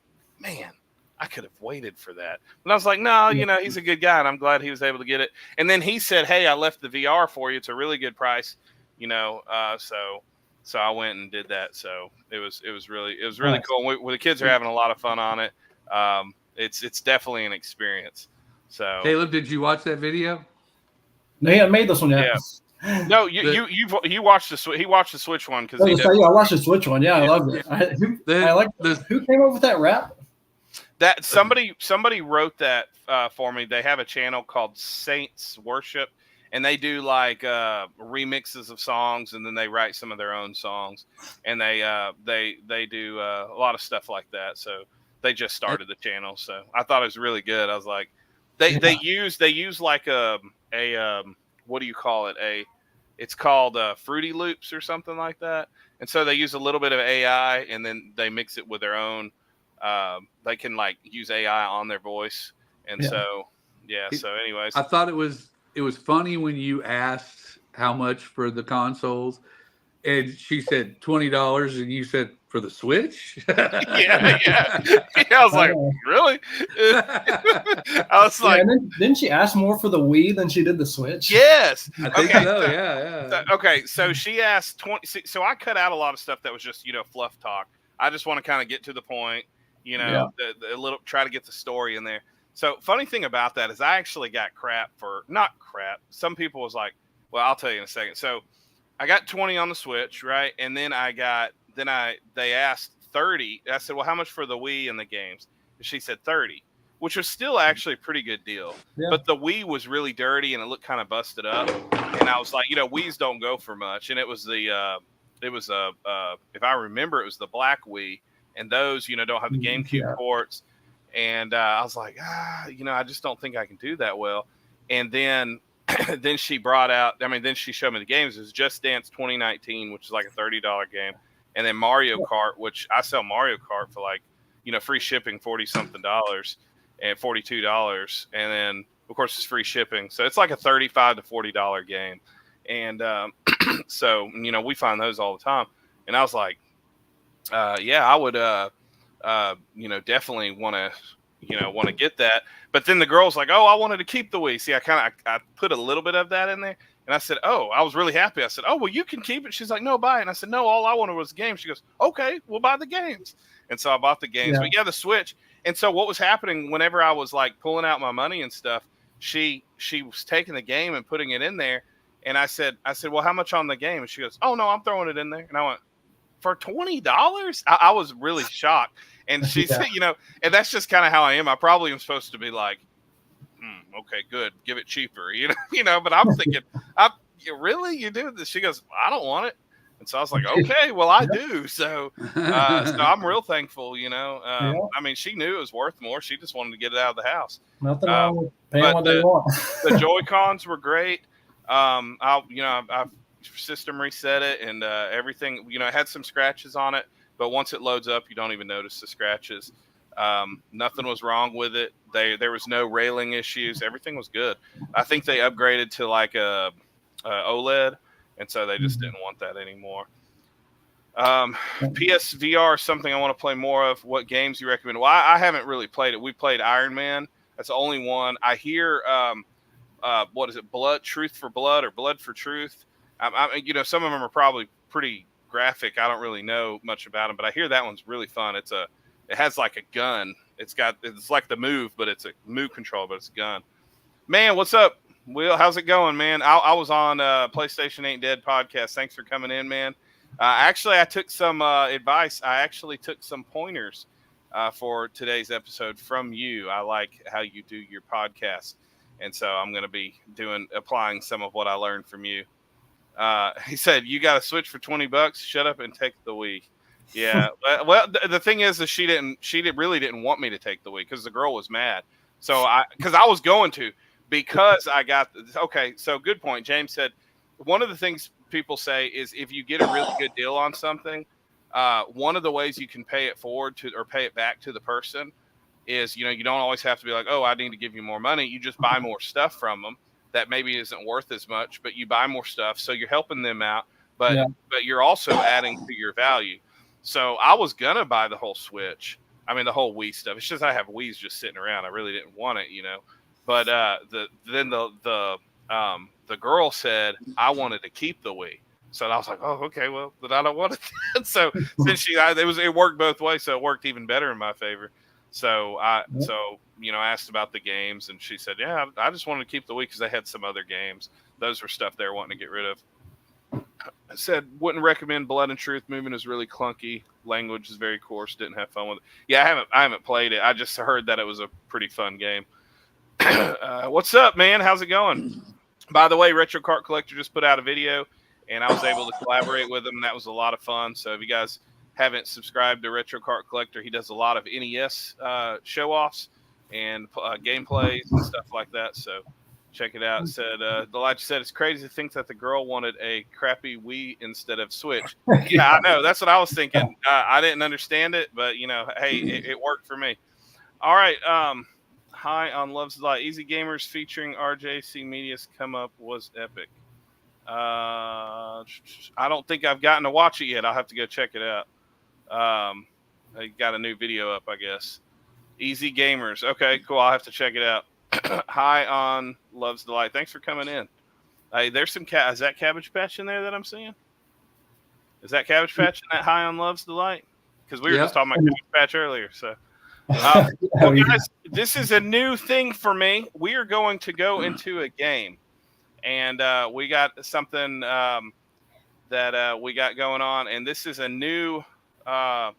man, I could have waited for that. But I was like, no, he's a good guy, and I'm glad he was able to get it. And then he said, hey, I left the VR for you. It's a really good price, so I went and did that. So it was really cool. The kids are having a lot of fun on it. It's definitely an experience. So Caleb, did you watch that video? No, he hadn't made this one yet. Yeah. No, you watched he watched the Switch one because I watched the Switch one. Yeah, I loved it. Who came up with that rap? That somebody wrote that for me. They have a channel called Saints Worship, and they do like remixes of songs, and then they write some of their own songs, and they do a lot of stuff like that. So they just started the channel, so I thought it was really good. I was like, they use like a what do you call it? It's called Fruity Loops or something like that, and so they use a little bit of AI, and then they mix it with their own. They can like use AI on their voice, and so anyways, I thought it was funny when you asked how much for the consoles, and she said $20, and you said for the Switch. yeah. I was like, really? I was like, and then, didn't she ask more for the Wii than she did the Switch? Yes, I think so. Yeah. Okay, so she asked 20. So I cut out a lot of stuff that was just fluff talk. I just want to kind of get to the point. The little try to get the story in there. So funny thing about that is I actually got not crap. Some people was like, well, I'll tell you in a second. So I got 20 on the Switch, right? And then they asked 30. I said, well, how much for the Wii and the games? And she said 30, which was still actually a pretty good deal. Yeah. But the Wii was really dirty and it looked kind of busted up. And I was like, Wiis don't go for much. And it was if I remember, it was the black Wii. And those, don't have the GameCube ports. And I was like, I just don't think I can do that well. And then she brought out, then she showed me the games. It was Just Dance 2019, which is like a $30 game. And then Mario Kart, which I sell Mario Kart for like, free shipping, $40-something and $42. And then, of course, it's free shipping. So it's like a $35 to $40 game. And so, we find those all the time. And I was like, I would, definitely want to get that. But then the girl's like, oh, I wanted to keep the Wii. See, I put a little bit of that in there. And I said, oh, I was really happy. I said, oh, well, you can keep it. She's like, no, buy it. And I said, no, all I wanted was the game. She goes, okay, we'll buy the games. And so I bought the games. But the Switch. And so what was happening whenever I was like pulling out my money and stuff, she was taking the game and putting it in there. And I said, well, how much on the game? And she goes, oh, no, I'm throwing it in there. And I went, for $20? I was really shocked. And she said, and that's just kind of how I am. I probably am supposed to be like, okay, good, give it cheaper, but I'm thinking, really, you do this? She goes, I don't want it. And so I was like, okay, well, I do. So I'm real thankful, she knew it was worth more. She just wanted to get it out of the house. Nothing wrong with paying what they want. The Joy-Cons were great. I've system reset it and everything, it had some scratches on it, but once it loads up, you don't even notice the scratches. Nothing was wrong with it. There was no railing issues. Everything was good. I think they upgraded to like a OLED, and so they just didn't want that anymore. PSVR is something I want to play more of. What games you recommend? Well, I haven't really played it. We played Iron Man. That's the only one. I hear what is it? Truth for Blood or Blood for Truth. Some of them are probably pretty graphic. I don't really know much about them, but I hear that one's really fun. It has like a gun. It's like the Move, but it's a Move control, but it's a gun. Man, what's up, Will? How's it going, man? I was on PlayStation Ain't Dead podcast. Thanks for coming in, man. Actually, I took some advice. I actually took some pointers for today's episode from you. I like how you do your podcast, and so I'm going to be applying some of what I learned from you. He said, you got a Switch for $20. Shut up and take the Wii. Yeah. Well, the thing is that she really didn't want me to take the Wii because the girl was mad. So because I was going to, because I got okay. So good point. James said one of the things people say is if you get a really good deal on something, one of the ways you can pay it forward to or pay it back to the person is, you don't always have to be like, oh, I need to give you more money. You just buy more stuff from them that maybe isn't worth as much, but you buy more stuff. So you're helping them out, but you're also adding to your value. So I was going to buy the whole Switch. I mean, the whole Wii stuff. It's just I have Wii's just sitting around. I really didn't want it, But the girl said I wanted to keep the Wii. So I was like, oh, okay, well, but I don't want it. So since it worked both ways, so it worked even better in my favor. So I asked about the games, and she said, yeah, I just wanted to keep the Wii because they had some other games. Those were stuff they were wanting to get rid of. I said, wouldn't recommend Blood and Truth. Movement is really clunky. Language is very coarse. Didn't have fun with it. Yeah, I haven't played it. I just heard that it was a pretty fun game. What's up, man? How's it going? By the way, Retro Cart Collector just put out a video, and I was able to collaborate with him. That was a lot of fun. So if you guys haven't subscribed to Retro Cart Collector, he does a lot of NES show-offs and gameplays and stuff like that. So check it out. Said Elijah said it's crazy to think that the girl wanted a crappy Wii instead of Switch. Yeah, I know. That's what I was thinking. I didn't understand it, but hey, it worked for me. All right. Hi on Love's Light. Easy Gamers featuring RJC Media's come up was epic. I don't think I've gotten to watch it yet. I'll have to go check it out. They got a new video up, I guess. Easy Gamers. Okay, cool. I'll have to check it out. Hi on Love's Delight. Thanks for coming in. Hey, there's some is that Cabbage Patch in there that I'm seeing? Is that Cabbage Patch in that Hi on Love's Delight? Because we were just talking about Cabbage Patch earlier. So, well, guys, this is a new thing for me. We are going to go into a game, and we got something that we got going on, and this is a new little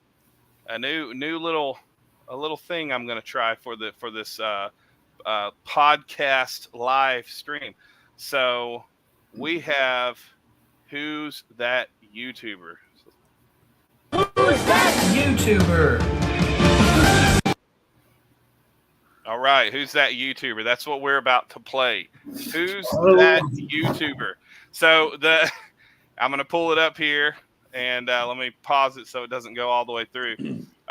thing I'm going to try for this podcast live stream. So we have Who's That YouTuber? Who's that YouTuber? All right, Who's That YouTuber? That's what we're about to play. Who's that YouTuber? So I'm going to pull it up here, and let me pause it so it doesn't go all the way through.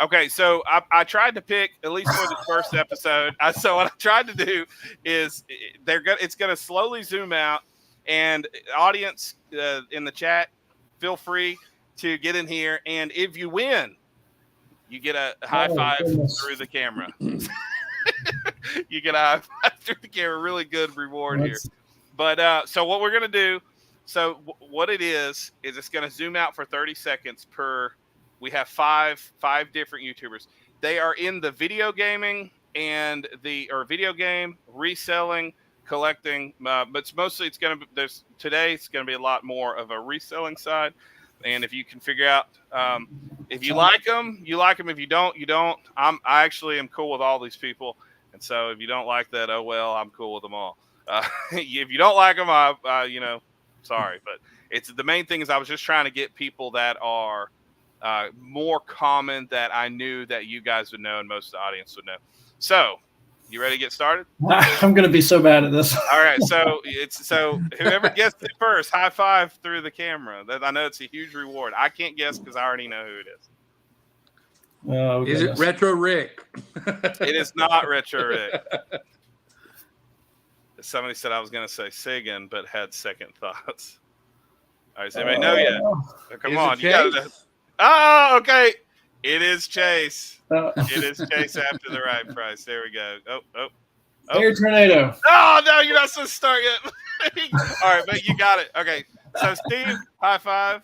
Okay, so I tried to pick, at least for the first episode. So what I tried to do is it's going to slowly zoom out, and audience in the chat, feel free to get in here, and if you win, you get a high five through the camera. You get a high five through the camera. Really good reward here. But so what we're going to do, what it is it's going to zoom out for 30 seconds per. We have five different YouTubers. They are in the video gaming and video game reselling, collecting. But it's mostly today it's going to be a lot more of a reselling side. And if you can figure out if you like them, you like them. If you don't, you don't. I actually am cool with all these people. And so if you don't like that, oh well, I'm cool with them all. If you don't like them, sorry. But it's the main thing is I was just trying to get people that are more common that I knew that you guys would know and most of the audience would know. So, you ready to get started? I'm going to be so bad at this. All right, so whoever gets it first, high five through the camera. I know it's a huge reward. I can't guess because I already know who it is. Oh, is it Retro Rick? It is not Retro Rick. Somebody said I was going to say Sigan, but had second thoughts. All right, does anybody know yet? Come on, you got to. Oh, okay. It is Chase. It is Chase after the right price. There we go. Oh. Air Tornado. Oh, no, you're not supposed to start yet. All right, but you got it. Okay. So, Steve, high five.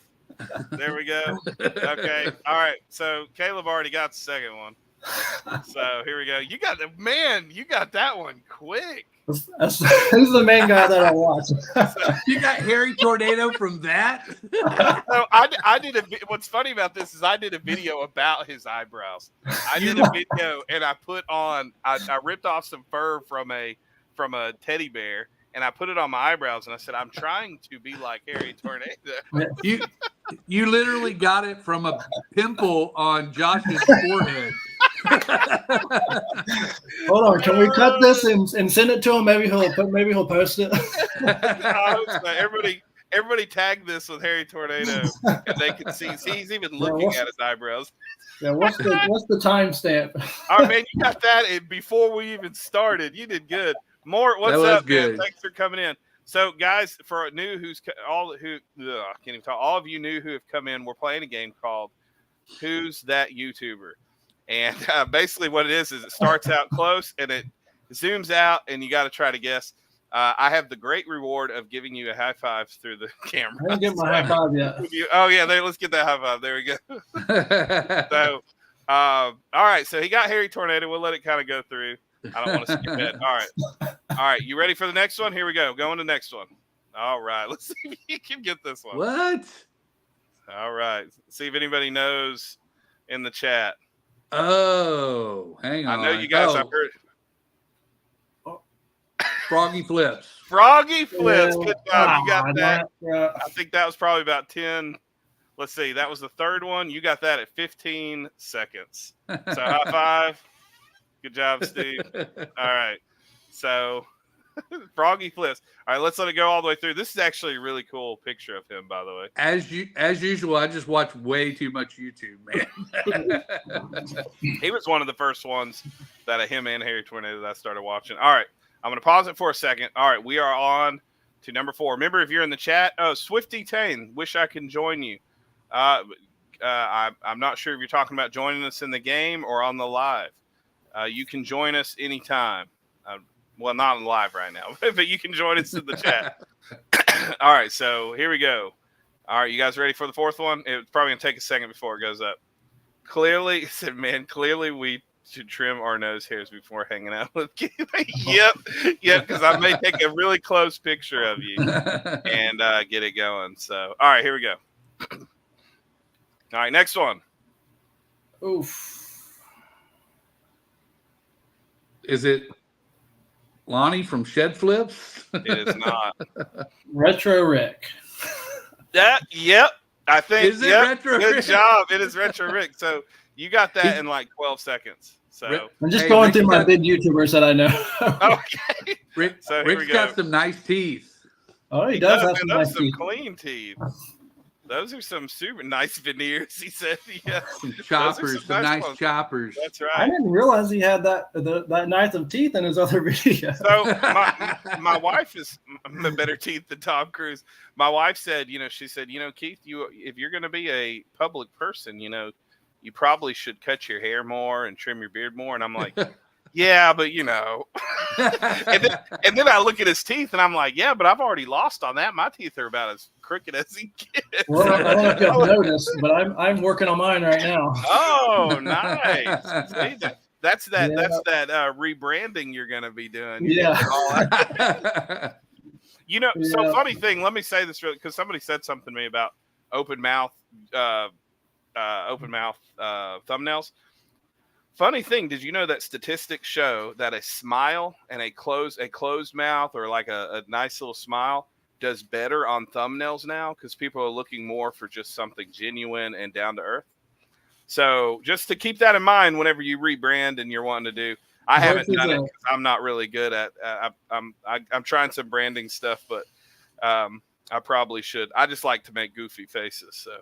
There we go. Okay. All right. So, Caleb already got the second one. So, here we go. You got that one quick. Who's the main guy that I watch? You got Harry Tornado from that? So I did what's funny about this is I did a video about his eyebrows. I did a video and I put on I ripped off some fur from a teddy bear and I put it on my eyebrows and I said I'm trying to be like Harry Tornado. You literally got it from a pimple on Josh's forehead. Hold on, can we cut this and send it to him? Maybe he'll post it. I hope so. Everybody tag this with Harry Tornado, and they can see. He's even looking at his eyebrows. Yeah, what's the timestamp? All right, man, you got that before we even started. You did good. Mort, what's up, man? Thanks for coming in. So, guys, for new all of you new who have come in, we're playing a game called Who's That YouTuber? And basically what it is it starts out close and it zooms out, and you got to try to guess. I have the great reward of giving you a high five through the camera. I didn't get my high five yet. Oh, yeah, let's get that high five. There we go. So, all right, so he got Harry Tornado. We'll let it kind of go through. I don't want to skip it. All right, you ready for the next one? Here we go. Going to the next one. All right, let's see if you can get this one. What? All right, see if anybody knows in the chat. Oh, hang on. I know you guys have heard. Froggy Flips. Froggy Flips. Good job. You got that. I think that was probably about 10. Let's see. That was the third one. You got that at 15 seconds. So high five. Good job, Steve. All right. So Froggy Flips. All right, let's let it go all the way through. This is actually a really cool picture of him, by the way. As usual, I just watch way too much YouTube, man. He was one of the first ones that him and Harry Tornado that I started watching. All right. I'm going to pause it for a second. All right, we are on to number 4. Remember, if you're in the chat, Swifty Tane, wish I can join you. I'm not sure if you're talking about joining us in the game or on the live. You can join us anytime. Well, not on live right now, but you can join us in the chat. All right, so here we go. All right, you guys ready for the fourth one? It's probably going to take a second before it goes up. Clearly we should trim our nose hairs before hanging out with you. Yep, because I may take a really close picture of you and get it going. So, all right, here we go. All right, next one. Oof. Is it Lonnie from Shed Flips? It is not. Retro Rick. Yep. I think. Is it Retro Good Rick? job. It is Retro Rick. So you got that in like 12 seconds. So I'm just going through my big YouTubers that I know. Okay. Rick's So here we go. got some nice teeth. Oh, he does have some those nice some teeth. clean teeth. Those are some super nice veneers. He said, "Yeah, Some choppers, some nice ones. choppers. That's I right." didn't realize he had that nice of teeth in his other video. So my wife is better teeth than Tom Cruise. My wife said, she said, Keith, if you're going to be a public person, you probably should cut your hair more and trim your beard more. And I'm like, yeah, but and then I look at his teeth and I'm like, yeah, but I've already lost on that. My teeth are about as crooked as he gets. Well, I don't know if you've noticed, but I'm working on mine right now. Oh, nice. See, that's that rebranding you're going to be doing. Yeah. So funny thing. Let me say this really because somebody said something to me about open mouth thumbnails. Funny thing, did you know that statistics show that a smile and a closed mouth or like a nice little smile does better on thumbnails now because people are looking more for just something genuine and down to earth. So just to keep that in mind whenever you rebrand and you're wanting to do. I haven't done it because I'm not really good at. I'm trying some branding stuff, but I probably should. I just like to make goofy faces. So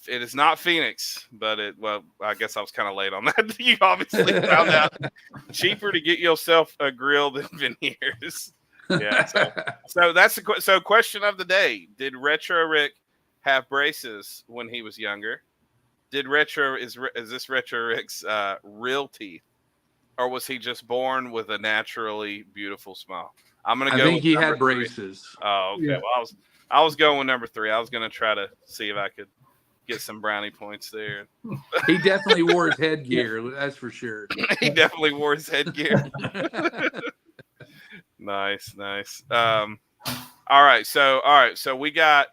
it is not Phoenix, but I guess I was kind of late on that. You obviously found out cheaper to get yourself a grill than veneers. Yeah. So that's so question of the day. Did Retro Rick have braces when he was younger? Is this Retro Rick's real teeth? Or was he just born with a naturally beautiful smile? I'm going to go. I think he had 3. braces. Oh, okay. Yeah. Well, I was going with number 3. I was going to try to see if I could get some brownie points there. He definitely wore his headgear. That's for sure. He definitely wore his headgear. Nice. All right. So we got.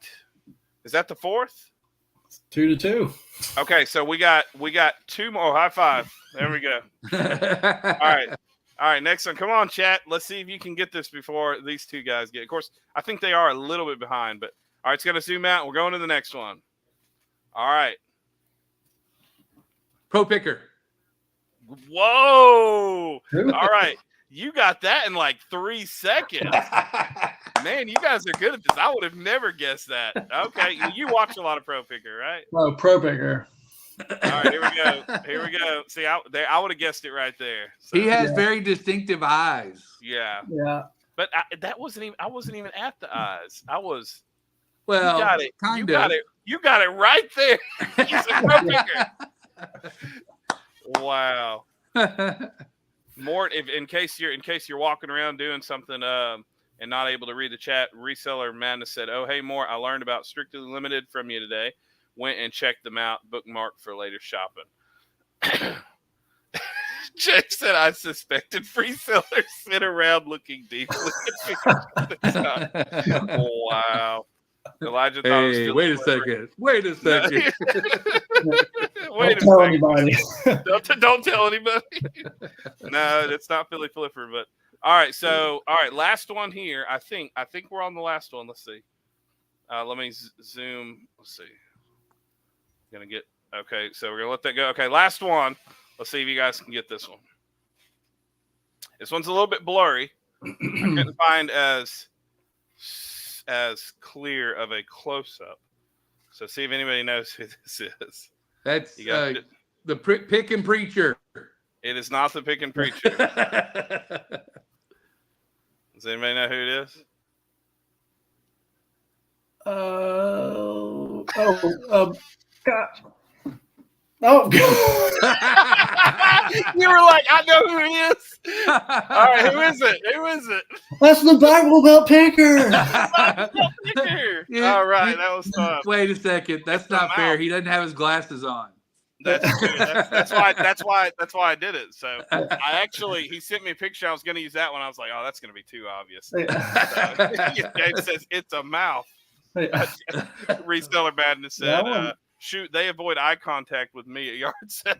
Is that the 4th? 2-2. Okay. So we got 2 more. High five. There we go. All right, next one. Come on, chat. Let's see if you can get this before these two guys get. Of course, I think they are a little bit behind, but all right, it's going to zoom out. We're going to the next one. All right. Pro Picker. Whoa! All right, you got that in like 3 seconds. Man, you guys are good at this. I would have never guessed that. Okay, you watch a lot of Pro Picker, right? Oh, Pro Picker. All right, here we go. Here we go. See, I would have guessed it right there. So, He has very distinctive eyes. yeah. Yeah. But I wasn't even at the eyes. I was. Well, you got it. Kind you of. got it. You got it right there. He's a Pro Picker. Wow. Mort, in case you're walking around doing something and not able to read the chat, Reseller Madness said, "Oh hey Mort, I learned about Strictly Limited from you today. Went and checked them out. Bookmark for later shopping." Jay said, "I suspected free sellers sit around looking deeply." Wow. Elijah thought it was still wait a slippery. second. Wait a second. Wait Don't tell a anybody. second. Don't tell anybody. No, it's not Philly Flipper, but all right. So, all right, last one here. I think we're on the last one. Let's see. Let me zoom. Let's see. Gonna get okay. So we're gonna let that go. Okay, last one. Let's see if you guys can get this one. This one's a little bit blurry. I couldn't find as clear of a close-up. So see if anybody knows who this is. That's the Pickin' Preacher. It is not the Pickin' Preacher. Does anybody know who it is? God. Oh, You were like, I know who he is. All right, who is it? Who is it? that's the Bible Belt Picker. All right, that was fun. Wait a second. That's not fair. mouth. He doesn't have his glasses on. That's true. That's why I did it. So he sent me a picture. I was going to use that one. I was like, oh, that's going to be too obvious. So, Dave says it's a mouth. Reseller Madness said, shoot, they avoid eye contact with me at yard sales.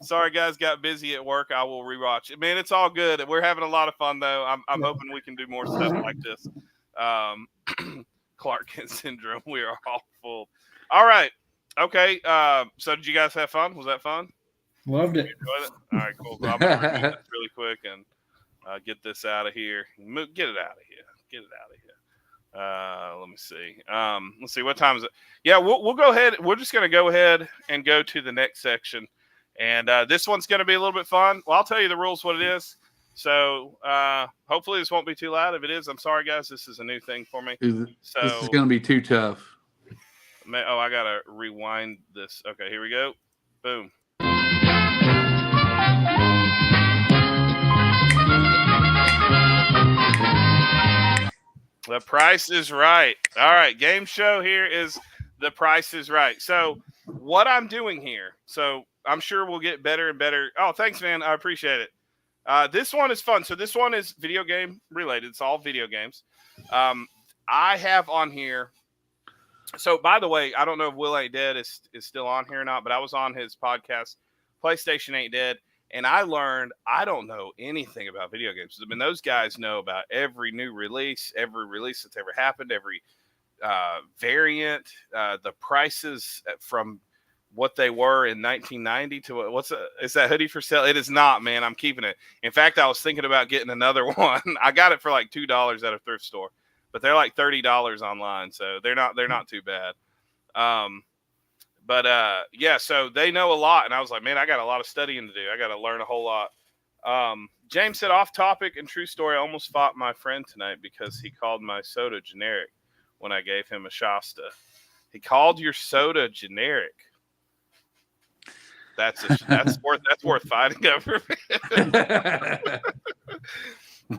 Sorry, guys, got busy at work. I will rewatch it. Man, it's all good. We're having a lot of fun, though. I'm hoping we can do more stuff like this. Clark Kent syndrome. We are all full. All right. Okay. So did you guys have fun? Was that fun? Loved it. Enjoyed it? All right, cool. I'm going to review this really quick and get this out of here. Get it out of here. Get it out of here. Let me see. Let's see. What time is it? Yeah, we'll go ahead. We're just going to go ahead and go to the next section. And this one's going to be a little bit fun. Well, I'll tell you the rules, what it is. So hopefully this won't be too loud. If it is, I'm sorry, guys. This is a new thing for me. This is going to be too tough. I got to rewind this. Okay, here we go. Boom. The Price is Right. All right, game show here is The Price is Right. So what I'm doing here, so I'm sure we'll get better and better. Oh, thanks, man. I appreciate it. This one is fun. So this one is video game related. It's all video games. I have on here. So by the way, I don't know if Will Ain't Dead is still on here or not, but I was on his podcast, PlayStation Ain't Dead. And I learned I don't know anything about video games. I mean, those guys know about every new release, every release that's ever happened, every variant, the prices from what they were in 1990 to is that hoodie for sale? It is not, man. I'm keeping it. In fact, I was thinking about getting another one. I got it for like $2 at a thrift store, but they're like $30 online, so they're not too bad. Yeah, so they know a lot, and I was like, man, I got a lot of studying to do. I got to learn a whole lot. James said, off topic and true story, I almost fought my friend tonight because he called my soda generic when I gave him a Shasta. He called your soda generic. That's worth fighting over.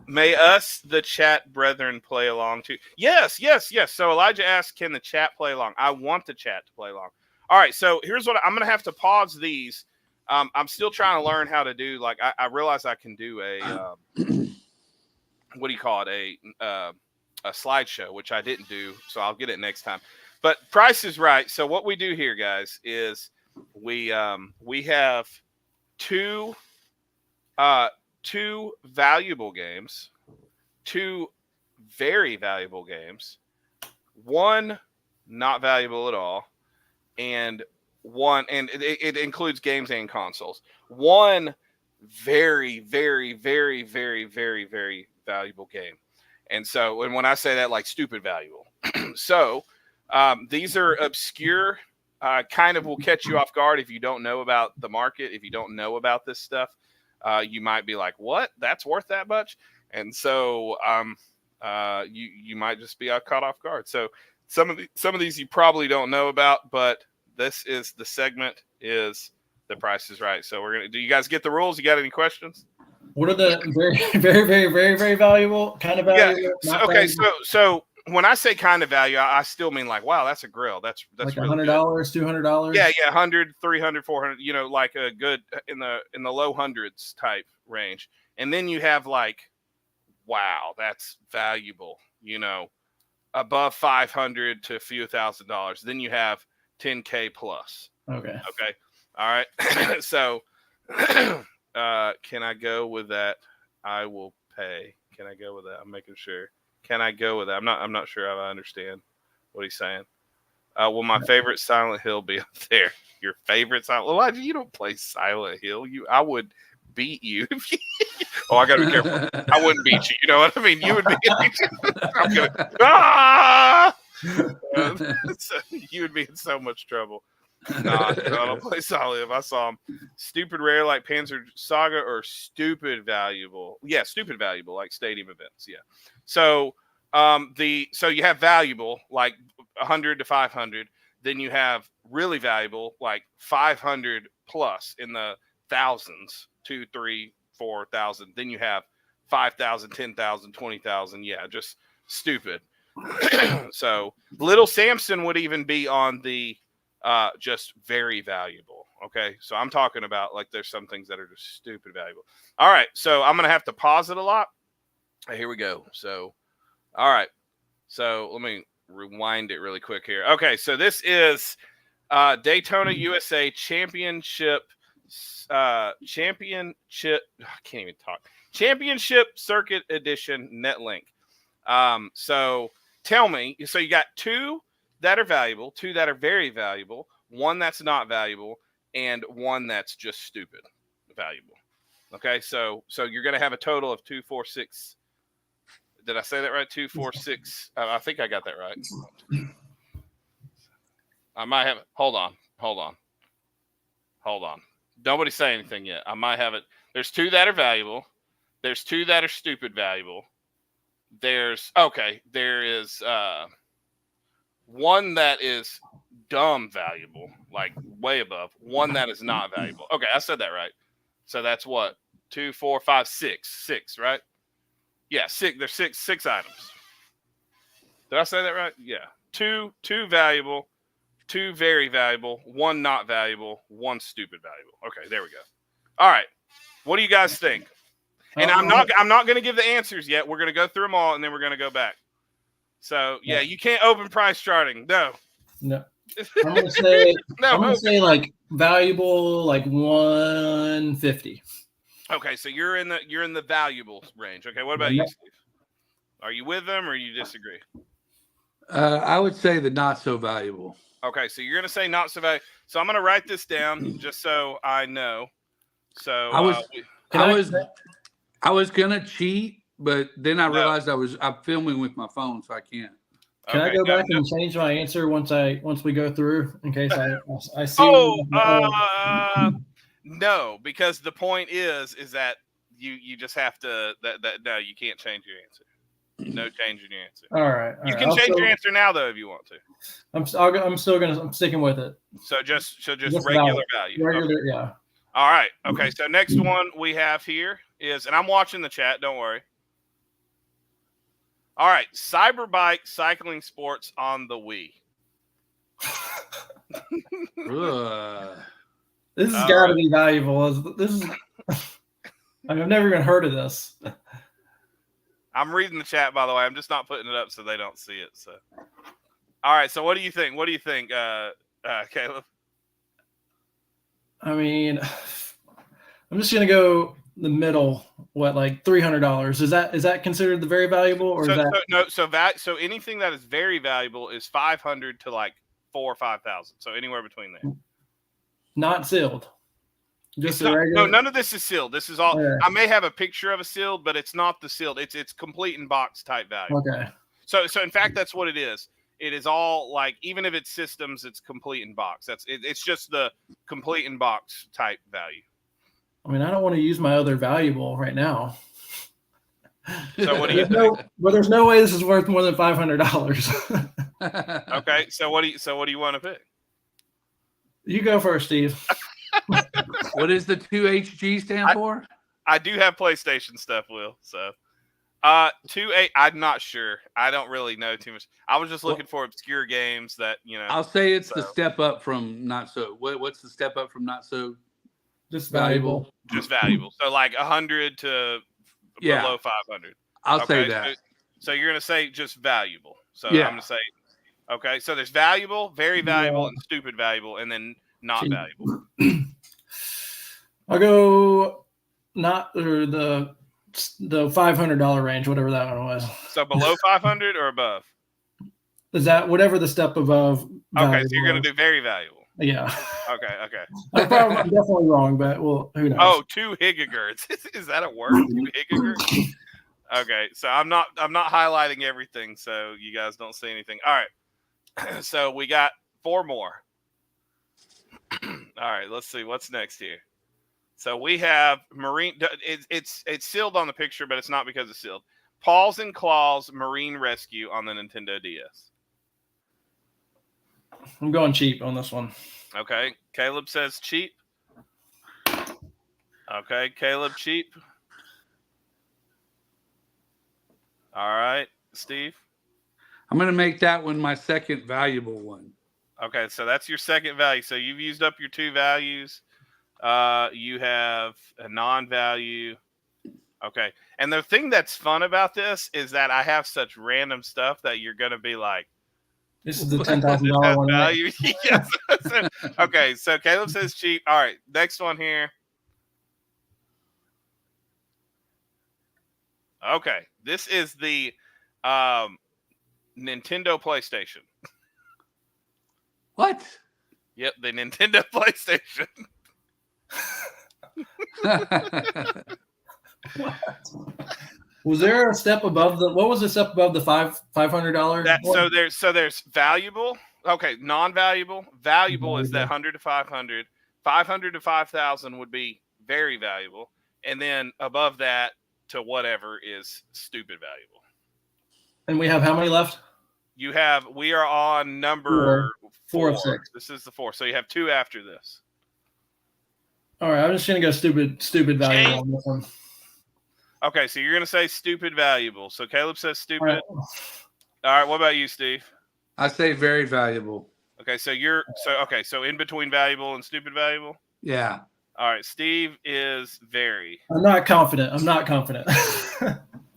May us, the chat brethren, play along too. Yes. So Elijah asked, can the chat play along? I want the chat to play along. All right, so here's what I'm going to have to pause these. I'm still trying to learn how to do, like, I realize I can do a, what do you call it, a slideshow, which I didn't do, so I'll get it next time. But Price is Right. So what we do here, guys, is we have two valuable games, two very valuable games, one not valuable at all, and one, and it includes games and consoles. One very, very, very, very, very, very valuable game. And so, and when I say that, like stupid valuable. So these are obscure, kind of will catch you off guard if you don't know about the market. If you don't know about this stuff, you might be like, what? That's worth that much? And so you might just be caught off guard. So some of these you probably don't know about, but this is the segment is The Price is Right. So do you guys get the rules? You got any questions? What are the very, very, very, very, very valuable kind of valuable? Yeah. Okay. So when I say kind of value, I still mean like, wow, that's a grill. That's like really $100, $200. Yeah, 100, 300, 400. You know, like a good in the low hundreds type range. And then you have like, wow, that's valuable. You know, above 500 to a few $1,000s. Then you have 10K plus. Okay. All right. So. Can I go with that? I will pay. Can I go with that? I'm making sure. Can I go with that? I'm not sure I understand what he's saying. Will my favorite Silent Hill be up there? Your favorite Silent Hill? Why you don't play Silent Hill? I would beat you. Oh, I gotta be careful. I wouldn't beat you. You know what I mean? You would be. I'm gonna. So you would be in so much trouble. Nah, I don't play Silent. If I saw him, stupid rare like Panzer Saga or stupid valuable. Yeah, stupid valuable like stadium events. Yeah. So so you have valuable like 100 to 500. Then you have really valuable like 500 plus in the thousands, 2, 3, 4,000. Then you have 5,000, 10,000, 20,000. Yeah, just stupid. So Little Samson would even be on the just very valuable. Okay. So I'm talking about like there's some things that are just stupid valuable. All right. So I'm going to have to pause it a lot. Here we go. So, all right. So let me rewind it really quick here. Okay. So this is Daytona USA Championship. I can't even talk. Championship Circuit Edition Netlink. So tell me, so you got 2 that are valuable, 2 that are very valuable, 1 that's not valuable, and 1 that's just stupid valuable. Okay, so you're going to have a total of 2, 4, 6. Did I say that right? 2, 4, 6. I think I got that right. I might have it. Hold on. Nobody say anything yet. I might have it. There's 2 that are valuable. There's 2 that are stupid valuable. There is 1 that is dumb valuable, like way above. 1 that is not valuable. Okay, I said that right. So that's what? 2, 4, 5, 6. 6, right? Yeah, 6. There's six items. Did I say that right? Yeah. 2 valuable, 2 very valuable, 1 not valuable, 1 stupid valuable. Okay, there we go. All right. What do you guys think? And I'm not going to give the answers yet. We're going to go through them all, and then we're going to go back. So yeah, you can't open price charting. No. I'm gonna say I'm gonna say like valuable, like 150. Okay, so you're in the valuable range. Okay, what about you, Steve? Are you with them or you disagree? I would say the not so valuable. Okay, so you're gonna say not so valuable. So I'm gonna write this down just so I know. So I was gonna cheat, but then I realized I'm filming with my phone, so I can't. Can I go back and change my answer once we go through in case I see? No, because the point is that you just have to no, you can't change your answer. No change in your answer. All right. You can change your answer now though if you want to. I'm sticking with it. So just regular value. Regular, okay. Yeah. All right. Okay. So next one we have here is, and I'm watching the chat. Don't worry. All right. Cyberbike cycling sports on the Wii. This has got to be valuable. This is. I've never even heard of this. I'm reading the chat, by the way. I'm just not putting it up so they don't see it. So, all right. So, what do you think? Caleb? I mean, I'm just gonna go the middle. What, like $300? Is that considered the very valuable, or so anything that is very valuable is 500 to like 4,000 or 5,000. So anywhere between there. Not sealed. Just No, regular. none of this is sealed. This is all. Okay. I may have a picture of a sealed, but it's not the sealed. It's complete in box type value. Okay. So in fact, that's what it is. It is all like, even if it's systems, it's complete in box. It's just the complete in box type value. I mean, I don't want to use my other valuable right now. So what do you think? But there's no way this is worth more than $500. Okay, so what do you want to pick? You go first, Steve. What does the 2HG stand for? I do have PlayStation stuff, Will. So 2A, I'm not sure. I don't really know too much. I was just looking for obscure games that, I'll say it's the step up from not so. What's the step up from not so Just valuable. Just valuable. So like 100 to below 500. I'll say that. So you're gonna say just valuable. So Yeah. I'm gonna say, okay. So there's valuable, very valuable, and stupid valuable, and then not valuable. I'll go not or the $500 range, whatever that one was. So below 500 or above? Is that whatever the step above? Okay, so you're gonna do very valuable. Yeah. Okay. I'm definitely wrong, but well, who knows? Oh, 2 gigahertz. Is that a word? 2 gigahertz? Okay, so I'm not highlighting everything, so you guys don't see anything. All right. So we got 4 more. All right, let's see what's next here. So we have Marine. It's sealed on the picture, but it's not because it's sealed. Paws and Claws Marine Rescue on the Nintendo DS. I'm going cheap on this one. Okay, Caleb says cheap. Okay, Caleb cheap. All right, Steve. I'm going to make that one my second valuable one. Okay, so that's your second value. So you've used up your 2 values. You have a non-value. Okay, and the thing that's fun about this is that I have such random stuff that you're going to be like, this is the $10,000 one. Value. Yes. Okay, so Caleb says cheap. All right, next one here. Okay, this is the Nintendo PlayStation. What? Yep, the Nintendo PlayStation. Was there a step above the? What was the step above the $500? So there's valuable. Okay, non-valuable. Valuable is that 100 to 500. 500 to 5,000 would be very valuable, and then above that to whatever is stupid valuable. And we have how many left? We are on number 4 of 6. This is the 4. So you have 2 after this. All right, I'm just gonna go stupid value on this one. Okay, so you're gonna say stupid valuable. So Caleb says stupid. All right, what about you, Steve? I say very valuable. Okay, so so in between valuable and stupid valuable? Yeah. All right, Steve is very. I'm not confident.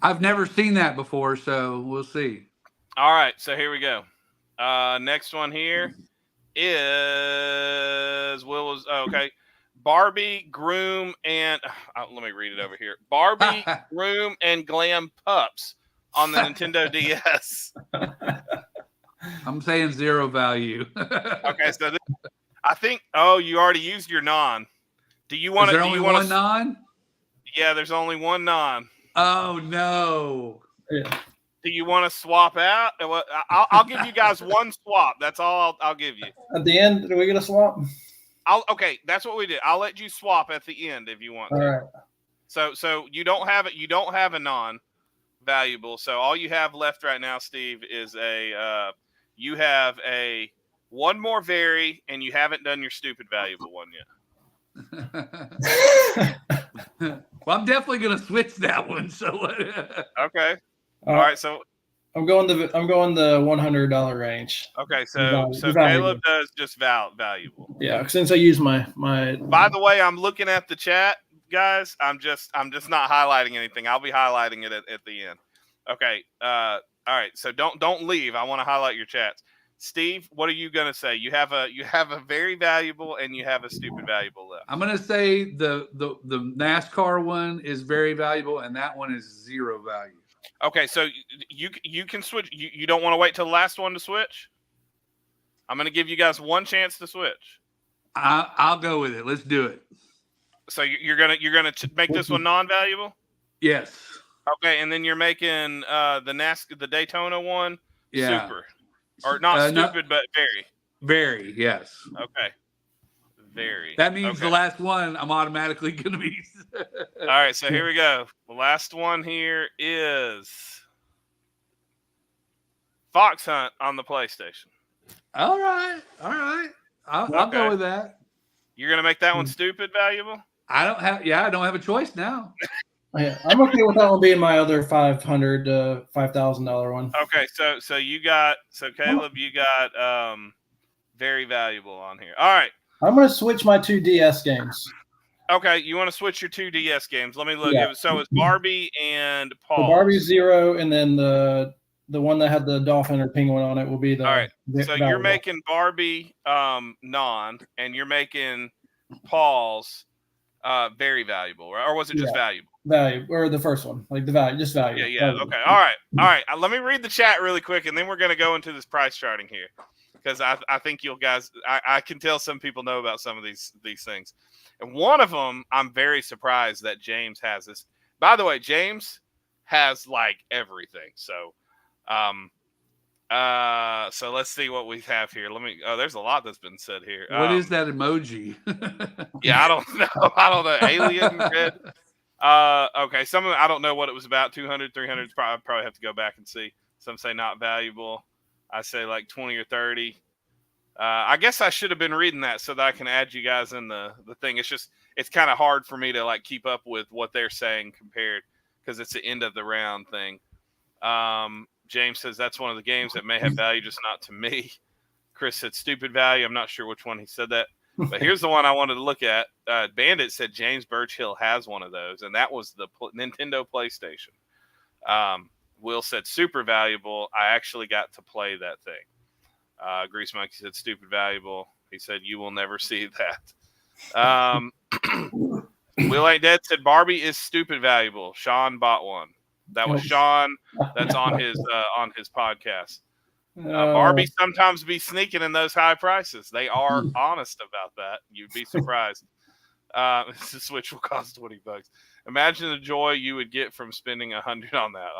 I've never seen that before, so we'll see. All right, so here we go. Next one here is okay. Barbie, Groom, and let me read it over here. Barbie, Groom, and Glam Pups on the Nintendo DS. I'm saying 0 value. Okay, so I think. Oh, you already used your non. Do you want to? Is there only one non? Yeah, there's only one non. Oh no. Yeah. Do you want to swap out? I'll give you guys one swap. That's all I'll give you. At the end, do we get a swap? Okay, that's what we did. I'll let you swap at the end if you want All to. right. So you don't have it. You don't have a non-valuable. So all you have left right now, Steve, is you have a one more very, and you haven't done your stupid valuable one yet. Well, I'm definitely gonna switch that one. So okay. All right. So I'm going the $100 range. Okay, so Caleb does just valuable. Yeah, since I use my. By the way, I'm looking at the chat, guys. I'm just not highlighting anything. I'll be highlighting it at the end. Okay. All right. So don't leave. I want to highlight your chats. Steve, what are you gonna say? You have a very valuable and you have a stupid valuable left. I'm gonna say the NASCAR one is very valuable and that one is 0 value. Okay, so you can switch. You don't want to wait till the last one to switch? I'm going to give you guys one chance to switch. I'll go with it. Let's do it. So you're gonna make this one non-valuable. Yes. Okay, and then you're making the Daytona one super, or No, stupid, but very. Very, yes. Okay. Very. That means okay. the last one I'm automatically going to be. All right, so here we go. The last one here is Fox Hunt on the PlayStation. All right. I'll go with that. You're going to make that one stupid valuable? I don't have a choice now. Yeah, I'm okay with that one being my other $500 to $5,000 one. Okay, so Caleb, you got very valuable on here. All right. I'm going to switch my 2 DS games. Okay, you want to switch your 2 DS games. Let me look. Yeah. So it's Barbie and Paul. The Barbie Zero, and then the one that had the dolphin or penguin on it will be the. All right. So you're making Barbie non, and you're making Paul's very valuable, right? Or was it just valuable? Value, or the first one, like the value, just value. Yeah. Okay. All right. Let me read the chat really quick, and then we're going to go into this price charting here, because I think you'll guys. I can tell some people know about some of these things, and one of them I'm very surprised that James has this. By the way, James has like everything. So, so let's see what we have here. There's a lot that's been said here. What is that emoji? Yeah, I don't know. Alien red. Okay, some of them, I don't know what it was about. 200, 300. I probably have to go back and see. Some say not valuable. I say like 20 or 30. I guess I should have been reading that so that I can add you guys in the thing. It's kind of hard for me to like keep up with what they're saying compared, because it's the end of the round thing. James says that's one of the games that may have value, just not to me. Chris said stupid value. I'm not sure which one he said that. But here's the one I wanted to look at. Bandit said James Birchill has one of those, and that was the Nintendo PlayStation. Will said super valuable. I actually got to play that thing. Grease Monkey said stupid valuable. He said you will never see that. Will Ain't Dead said Barbie is stupid valuable. Sean bought one. That was Sean. That's on his podcast. Barbie sometimes be sneaking in those high prices. They are honest about that. You'd be surprised. The Switch will cost $20. Imagine the joy you would get from spending $100 on that.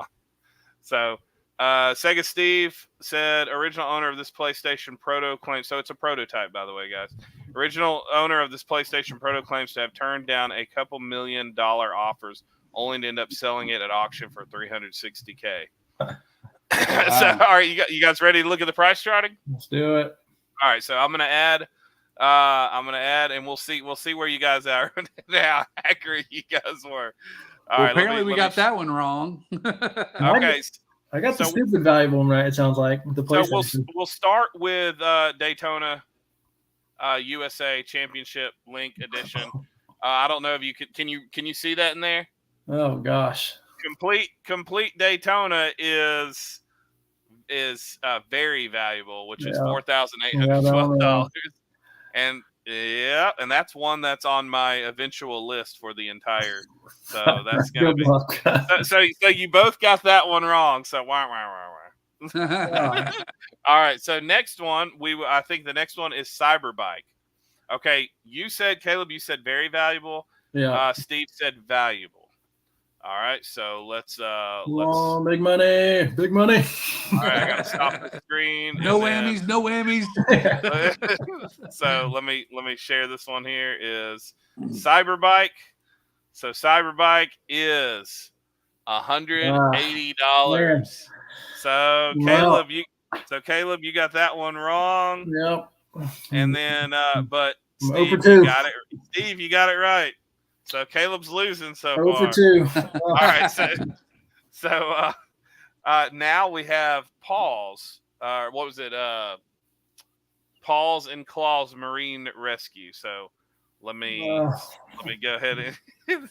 So, Sega Steve said original owner of this PlayStation Proto claims. So it's a prototype, by the way, guys. Original owner of this PlayStation Proto claims to have turned down a couple $1 million offers, only to end up selling it at auction for $360K. Wow. So, all right, you guys ready to look at the price charting? Let's do it. All right, so I'm gonna add, and we'll see where you guys are and how accurate you guys were. All right, apparently we got that one wrong. Okay, I got the stupid valuable one right. It sounds like the PlayStation. So we'll start with Daytona USA Championship Link Edition. I don't know if you can you see that in there? Oh gosh. Complete Daytona is very valuable, which is $4,812, and that's one that's on my eventual list for the entire. So that's gonna be. So you both got that one wrong. So wah. All right. So next one, I think the next one is Cyberbike. Okay, Caleb, you said very valuable. Yeah. Steve said valuable. All right, so let's big money. All right, I gotta stop the screen. No whammies. So let me share this one here. Is Cyberbike. So Cyberbike is $180. So Caleb, you got that one wrong. Yep. And then but Steve, you got it. Steve, you got it right. So Caleb's losing so far. 0 for 2. All right. So now we have Paul's. What was it? Paul's and Claw's Marine Rescue. So let me go ahead and.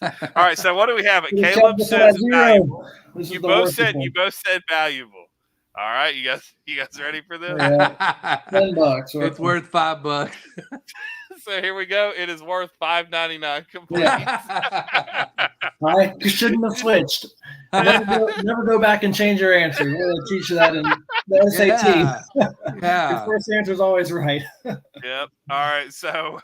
All right. So what do we have? Caleb says valuable. You both said valuable. All right. You guys ready for this? Yeah. $10. It's worth $5. So here we go. It is worth $5.99 complete. Yeah. I shouldn't have switched. Never go back and change your answer. We'll teach you that in The SAT. Yeah. Your Yeah. first answer is always right. Yep. All right. So,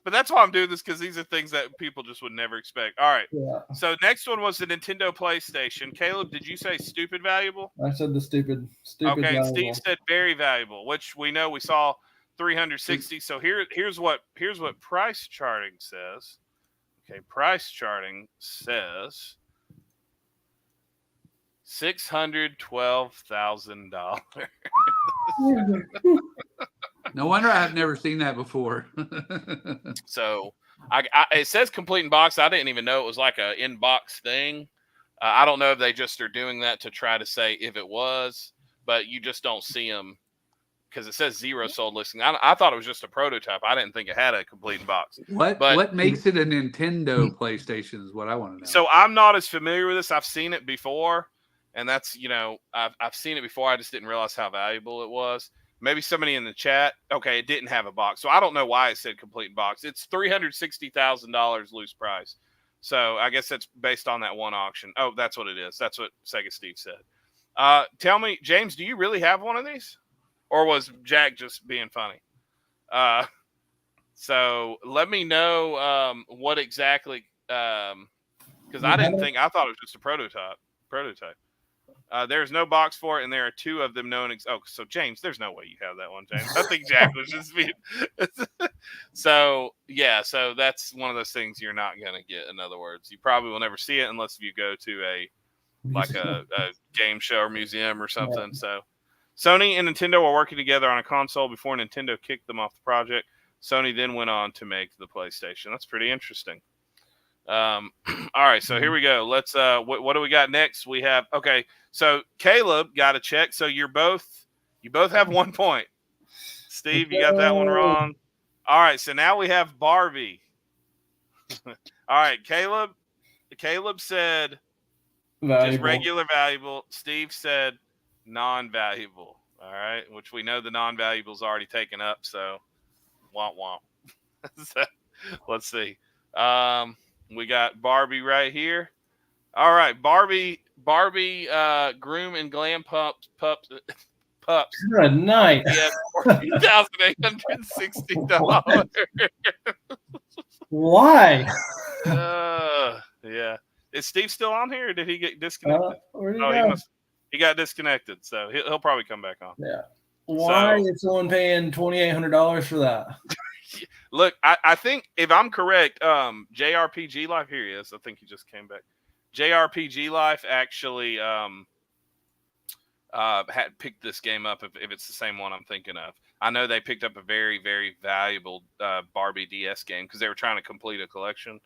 but that's why I'm doing this, because these are things that people just would never expect. All right. Yeah. So next one was the Nintendo PlayStation. Caleb, did you say stupid valuable? I said the stupid. Okay. And valuable. Steve said very valuable, which we know we saw 360. So here's what price charting says. Okay, price charting says $612,000. No wonder I've never seen that before. So it says complete in box. I didn't even know it was like a in box thing. I don't know if they just are doing that to try to say if it was, but you just don't see them because it says 0 sold listing. I thought it was just a prototype. I didn't think it had a complete in box. What makes it a Nintendo PlayStation is what I want to know. So I'm not as familiar with this. I've seen it before, and that's, I've seen it before. I just didn't realize how valuable it was. Maybe somebody in the chat. Okay, it didn't have a box, so I don't know why it said complete in box. It's $360,000 loose price. So I guess that's based on that one auction. Oh, that's what it is. That's what Sega Steve said. Tell me, James, do you really have one of these? Or was Jack just being funny? So let me know what exactly, because I thought it was just a prototype. There's no box for it, and there are 2 of them known. So James, there's no way you have that one, James. I think Jack was just being. So that's one of those things you're not gonna get. In other words, you probably will never see it unless you go to a game show or museum or something. Yeah. So Sony and Nintendo were working together on a console before Nintendo kicked them off the project. Sony then went on to make the PlayStation. That's pretty interesting. All right, so here we go. Let's what do we got next? We have so Caleb got a check. So you both have 1 point. Steve, you got that one wrong. All right, so now we have Barbie. All right, Caleb said valuable. Just regular valuable. Steve said non-valuable. All right, which we know the non-valuable is already taken up, so womp womp. So, let's see. We got Barbie right here. All right, Barbie, groom and glam pups. Good night. Yeah, $14,860. Why? Yeah. Is Steve still on here, or did he get disconnected? He got disconnected, so he'll probably come back on. Yeah. Why is someone paying $2,800 for that? Look, I think if I'm correct, JRPG Life, here he is. I think he just came back. JRPG Life actually had picked this game up if it's the same one I'm thinking of. I know they picked up a very, very valuable Barbie DS game because they were trying to complete a collection.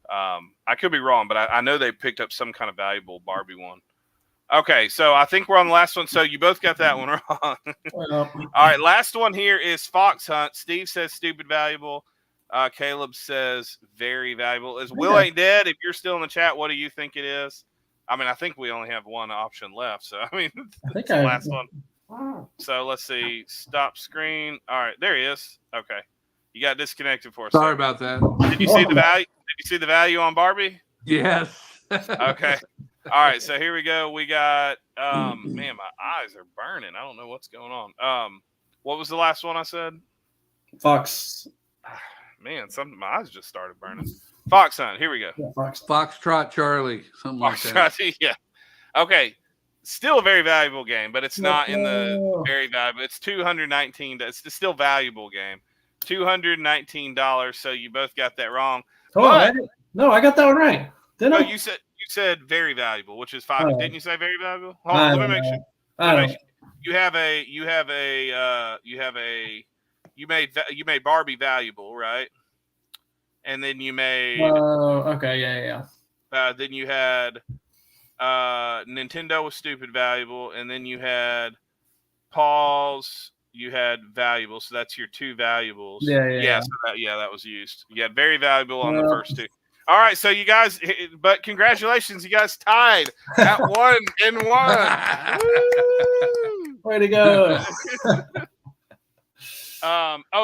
I could be wrong, but I know they picked up some kind of valuable Barbie one. Okay, so I think we're on the last one. So you both got that one wrong. All right, last one here is Fox Hunt. Steve says stupid valuable. Caleb says very valuable. Is Will Ain't Dead? If you're still in the chat, what do you think it is? I mean, I think we only have one option left. So, I mean, it's the last one. So let's see. Stop screen. All right, there he is. Okay. You got disconnected for a second. Sorry about that. Did you see the value? Did you see the value on Barbie? Yes. Okay. All right, so here we go. We got man, my eyes are burning. I don't know what's going on. What was the last one I said? Fox. Man, my eyes just started burning. Fox Hunt. Here we go. Yeah, Foxtrot Charlie, something like that. Yeah. Okay. Still a very valuable game, but it's not in the very valuable. It's $219. It's still valuable game. $219. So you both got that wrong. I got that one right. No, you said very valuable, which is $5. Didn't you say very valuable? Hold on, let me make sure. You made Barbie valuable, right? And then you made then you had Nintendo was stupid valuable, and then you had Paul's. You had valuable, so that's your 2 valuables. Yeah. So that was used. You had very valuable on the first 2. All right, so you guys, but congratulations, you guys tied at 1-1. Way to go!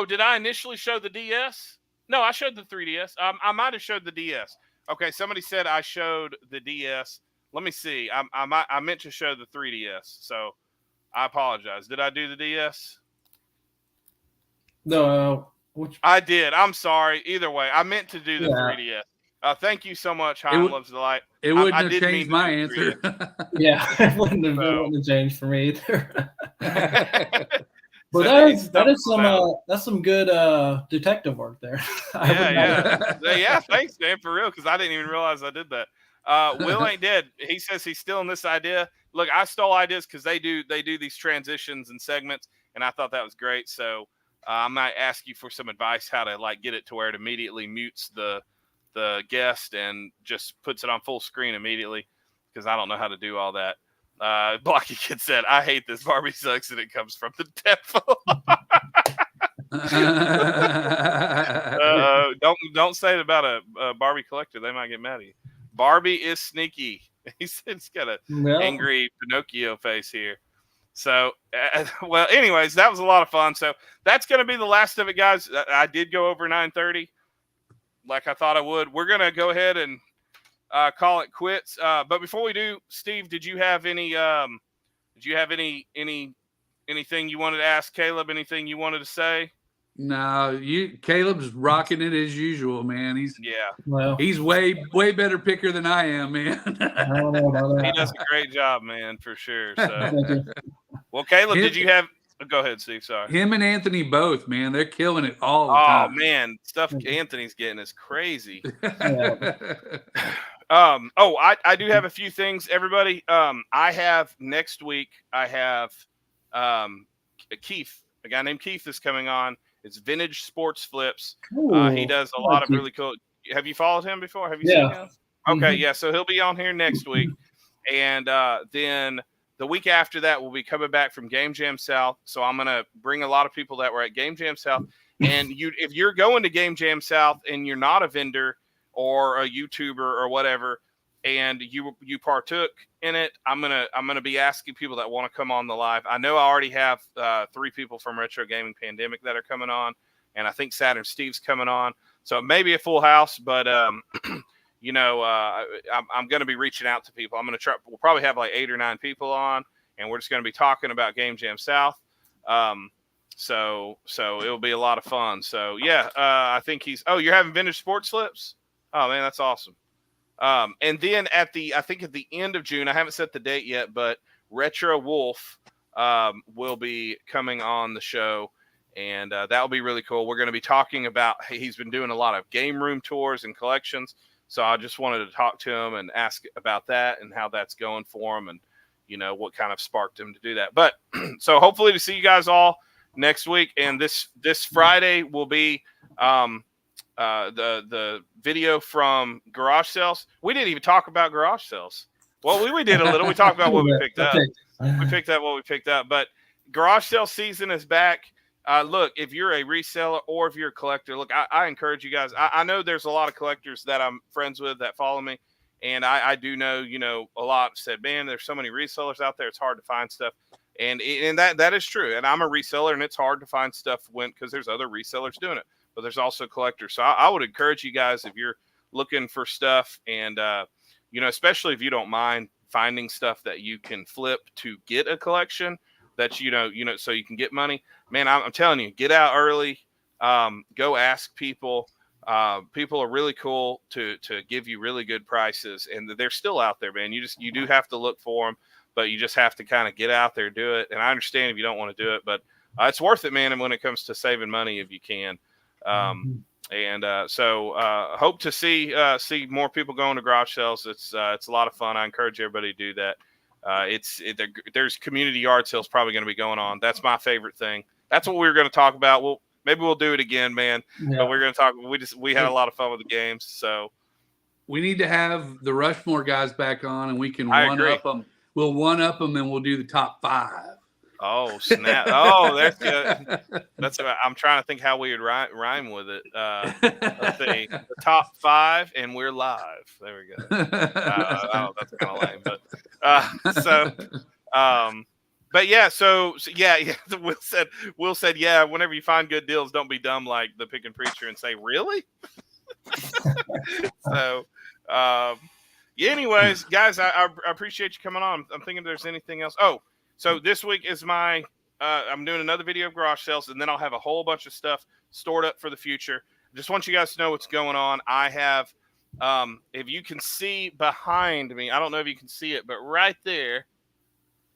Did I initially show the DS? No, I showed the 3DS. I might have showed the DS. Okay, somebody said I showed the DS. Let me see. I meant to show the 3DS. So I apologize. Did I do the DS? No, which I did. I'm sorry. Either way, I meant to do the Yeah. 3DS. Thank you so much, Hein Loves the Light. It wouldn't I have did changed mean to my do answer. 3DS. yeah, it wouldn't have changed for me either. But that is that's some good detective work there. Yeah. Thanks, man, for real, because I didn't even realize I did that. Will Ain't Dead. He says he's stealing this idea. Look, I stole ideas because they do these transitions and segments, and I thought that was great. So I might ask you for some advice how to like get it to where it immediately mutes the guest and just puts it on full screen immediately, because I don't know how to do all that. Blocky Kid said, "I hate this. Barbie sucks, and it comes from the devil." Don't say it about a Barbie collector. They might get mad at you. Barbie is sneaky. He said he's got an angry Pinocchio face here. So, well, anyways, that was a lot of fun. So that's going to be the last of it, guys. I did go over 9:30, like I thought I would. We're going to go ahead and call it quits. But before we do, Steve, did you have any? Anything you wanted to ask Caleb? Anything you wanted to say? No, Caleb's rocking it as usual, man. He's Well, he's way better picker than I am, man. I don't know about that. He does a great job, man, for sure. So, Thank you. well, Caleb, did you have? Go ahead, Steve. Sorry. Him and Anthony both, man. They're killing it all the Oh time. man, stuff Anthony's getting is crazy. Yeah. I do have a few things, everybody. I have next week. I have Keith, a guy named Keith is coming on. It's Vintage Sports Flips. He does a lot of really cool. Have you followed him before? Have you seen him? Okay, yeah. So he'll be on here next week, and then the week after that, we'll be coming back from Game Jam South. So I'm gonna bring a lot of people that were at Game Jam South. And if you're going to Game Jam South and you're not a vendor or a YouTuber or whatever, and you partook in it, I'm gonna be asking people that want to come on the live. I know I already have 3 people from Retro Gaming Pandemic that are coming on, and I think Saturn Steve's coming on. So it may be a full house, but I'm going to be reaching out to people. I'm going to try. We'll probably have like 8 or 9 people on, and we're just going to be talking about Game Jam South. So it'll be a lot of fun. So yeah, I think you're having Vintage Sports Flips. Oh man, that's awesome. And then at the end of June, I haven't set the date yet, but Retro Wolf will be coming on the show, and that'll be really cool. We're going to be talking about, he's been doing a lot of game room tours and collections. So I just wanted to talk to him and ask about that and how that's going for him, and what kind of sparked him to do that. But so hopefully to see you guys all next week. And this Friday will be the video from Garage Sales. We didn't even talk about Garage Sales. Well, we did a little. We talked about what we picked up. We picked up what we picked up. But Garage Sale season is back. Look, if you're a reseller or if you're a collector, look, I encourage you guys. I know there's a lot of collectors that I'm friends with that follow me. And I do know, a lot said, man, there's so many resellers out there. It's hard to find stuff. And that is true. And I'm a reseller, and it's hard to find stuff because there's other resellers doing it. But there's also collectors. So I would encourage you guys, if you're looking for stuff, and especially if you don't mind finding stuff that you can flip to get a collection that so you can get money. Man, I'm telling you, get out early. Go ask people. People are really cool to give you really good prices, and they're still out there, man. You do have to look for them, but you just have to kind of get out there, do it. And I understand if you don't want to do it, but it's worth it, man. And when it comes to saving money, if you can. So hope to see more people going to garage sales. It's a lot of fun. I encourage everybody to do that. There's community yard sales probably going to be going on. That's my favorite thing. That's what we were going to talk about. Maybe we'll do it again, man. Yeah. But we're going to talk. We had a lot of fun with the games. So we need to have the Rushmore guys back on, and we can one up them. We'll one up them, and we'll do the top 5. Oh snap! Oh, that's good. That's about, I'm trying to think how we would rhyme with it. Let's see, the top 5, and we're live. There we go. That's kind of lame, but yeah. So yeah. Will said, yeah. Whenever you find good deals, don't be dumb like the Pick and Preacher and say, really. So, anyways, guys, I appreciate you coming on. I'm thinking if there's anything else. Oh. So this week is my I'm doing another video of garage sales, and then I'll have a whole bunch of stuff stored up for the future. Just want you guys to know what's going on. I have, if you can see behind me, I don't know if you can see it, but right there,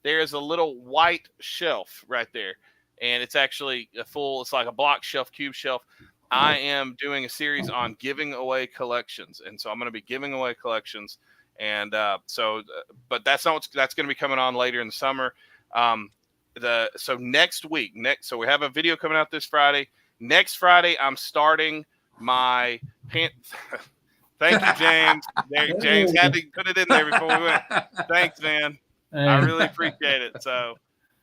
there's a little white shelf right there. And it's actually it's like a block shelf, cube shelf. I am doing a series on giving away collections. And so I'm going to be giving away collections. And but that's not that's going to be coming on later in the summer. So next week, so we have a video coming out this Friday. Next Friday, I'm starting my Thank you, James. James had to put it in there before we went. Thanks, man. I really appreciate it. So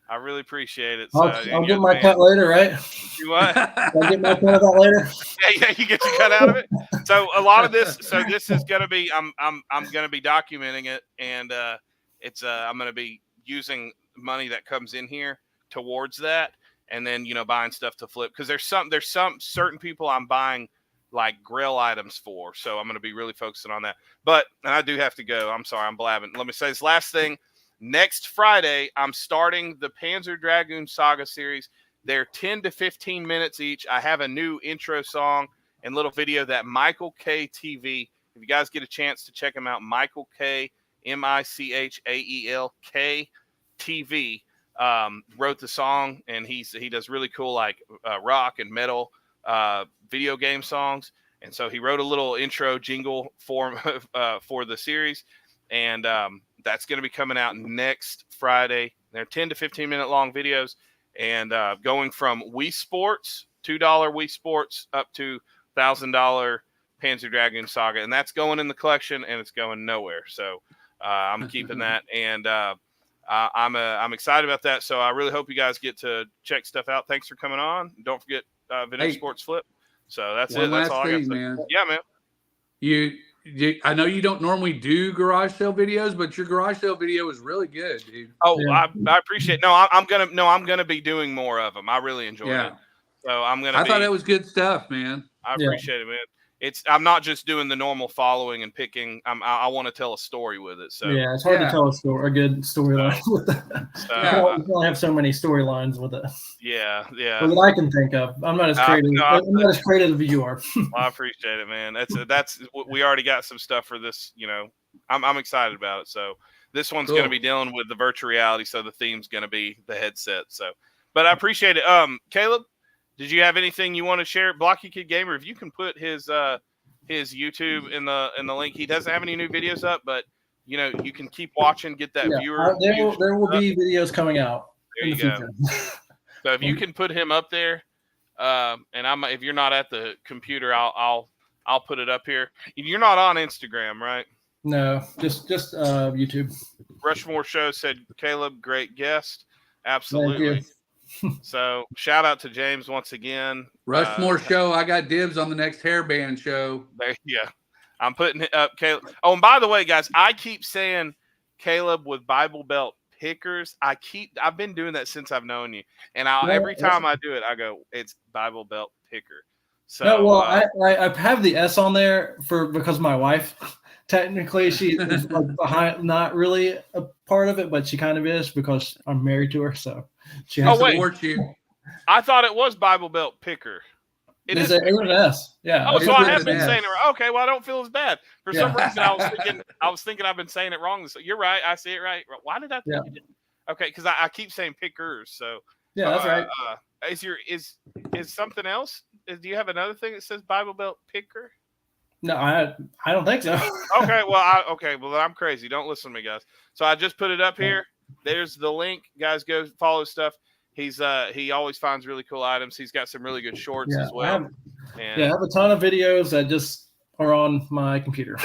I really appreciate it. So I'll get my cut later, right? You what? I'll get my cut of that later. Yeah, you get your cut out of it. So a lot of this. So this is gonna be. I'm gonna be documenting it, and I'm gonna be using money that comes in here towards that, and then buying stuff to flip, because there's some certain people I'm buying like grill items for, so I'm going to be really focusing on that. But and I do have to go. I'm sorry, I'm blabbing. Let me say this last thing. Next Friday, I'm starting the Panzer Dragoon Saga series. They're 10 to 15 minutes each. I have a new intro song and little video that Michael K TV. If you guys get a chance to check him out, Michael K, MICHAELK TV, wrote the song, and he does really cool like rock and metal video game songs. And so he wrote a little intro jingle for the series, and that's going to be coming out next Friday. They're 10 to 15 minute long videos, and going from Wii Sports, $2 Wii Sports, up to $1,000 Panzer Dragoon Saga, and that's going in the collection, and it's going nowhere. So I'm keeping that, and I'm excited about that. So I really hope you guys get to check stuff out. Thanks for coming on. Don't forget Video Sports Flip. So that's it. That's all I got to say. Man. Yeah, man. I know you don't normally do garage sale videos, but your garage sale video is really good, dude. Oh, yeah. I appreciate it. I'm gonna be doing more of them. I really enjoy it. So I thought it was good stuff, man. I appreciate it, man. I'm not just doing the normal following and picking. I want to tell a story with it. So it's hard to tell a good storyline with that. You only have so many storylines with it. Yeah. Well, that I can think of. I'm not as creative. I'm not as creative as you are. Well, I appreciate it, man. That's we already got some stuff for this. I'm excited about it. So this one's going to be dealing with the virtual reality. So the theme's going to be the headset. So, but I appreciate it. Caleb, did you have anything you want to share? Blocky Kid Gamer, if you can put his YouTube in the link. He doesn't have any new videos up, but you can keep watching, get that viewer. There will be videos coming out. There you go. So if you can put him up there, and if you're not at the computer, I'll put it up here. You're not on Instagram, right? No, just YouTube. Rushmore Show said, Caleb, great guest. Absolutely. Thank you. So shout out to James once again. Rushmore Show. I got dibs on the next hairband show. Yeah. I'm putting it up, Caleb. Oh, and by the way, guys, I keep saying Caleb with Bible Belt Pickers. I've been doing that since I've known you. And every time I do it, I go, it's Bible Belt Picker. So no, well, I have the S on there because my wife, technically, she is behind, not really a part of it, but she kind of is because I'm married to her. So she has to support you. I thought it was Bible Belt Picker. It is an S. Yeah. Oh, so I have been saying it wrong. Okay, well, I don't feel as bad. For some reason, I was thinking I've been saying it wrong. So you're right. I see it right. Why did I think you did? Okay, because I keep saying pickers. So yeah, that's right. Is something else? Do you have another thing that says Bible Belt Picker? No, I don't think so. Okay, well, I'm crazy. Don't listen to me, guys. So I just put it up here. There's the link, guys. Go follow stuff. He always finds really cool items. He's got some really good shorts as well. I have a ton of videos that just are on my computer,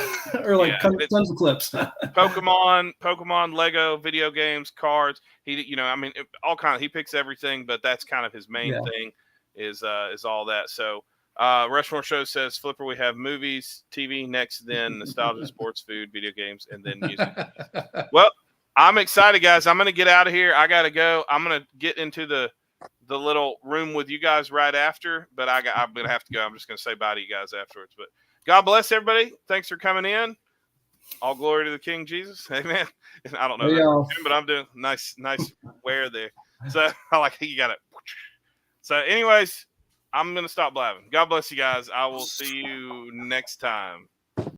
or tons of clips. Pokemon, Lego, video games, cards. All kind of. He picks everything, but that's kind of his main thing. Is all that. So Rushmore Show says, Flipper, we have movies, TV, next, then nostalgia, sports, food, video games, and then music. Well, I'm excited, guys. I'm going to get out of here. I got to go. I'm going to get into the little room with you guys right after, but I'm going to have to go. I'm just going to say bye to you guys afterwards. But God bless everybody. Thanks for coming in. All glory to the King Jesus. Amen. I don't know, but I'm doing nice way where the. So I like you got it. So, anyways, I'm gonna stop blabbing. God bless you guys. I will see you next time.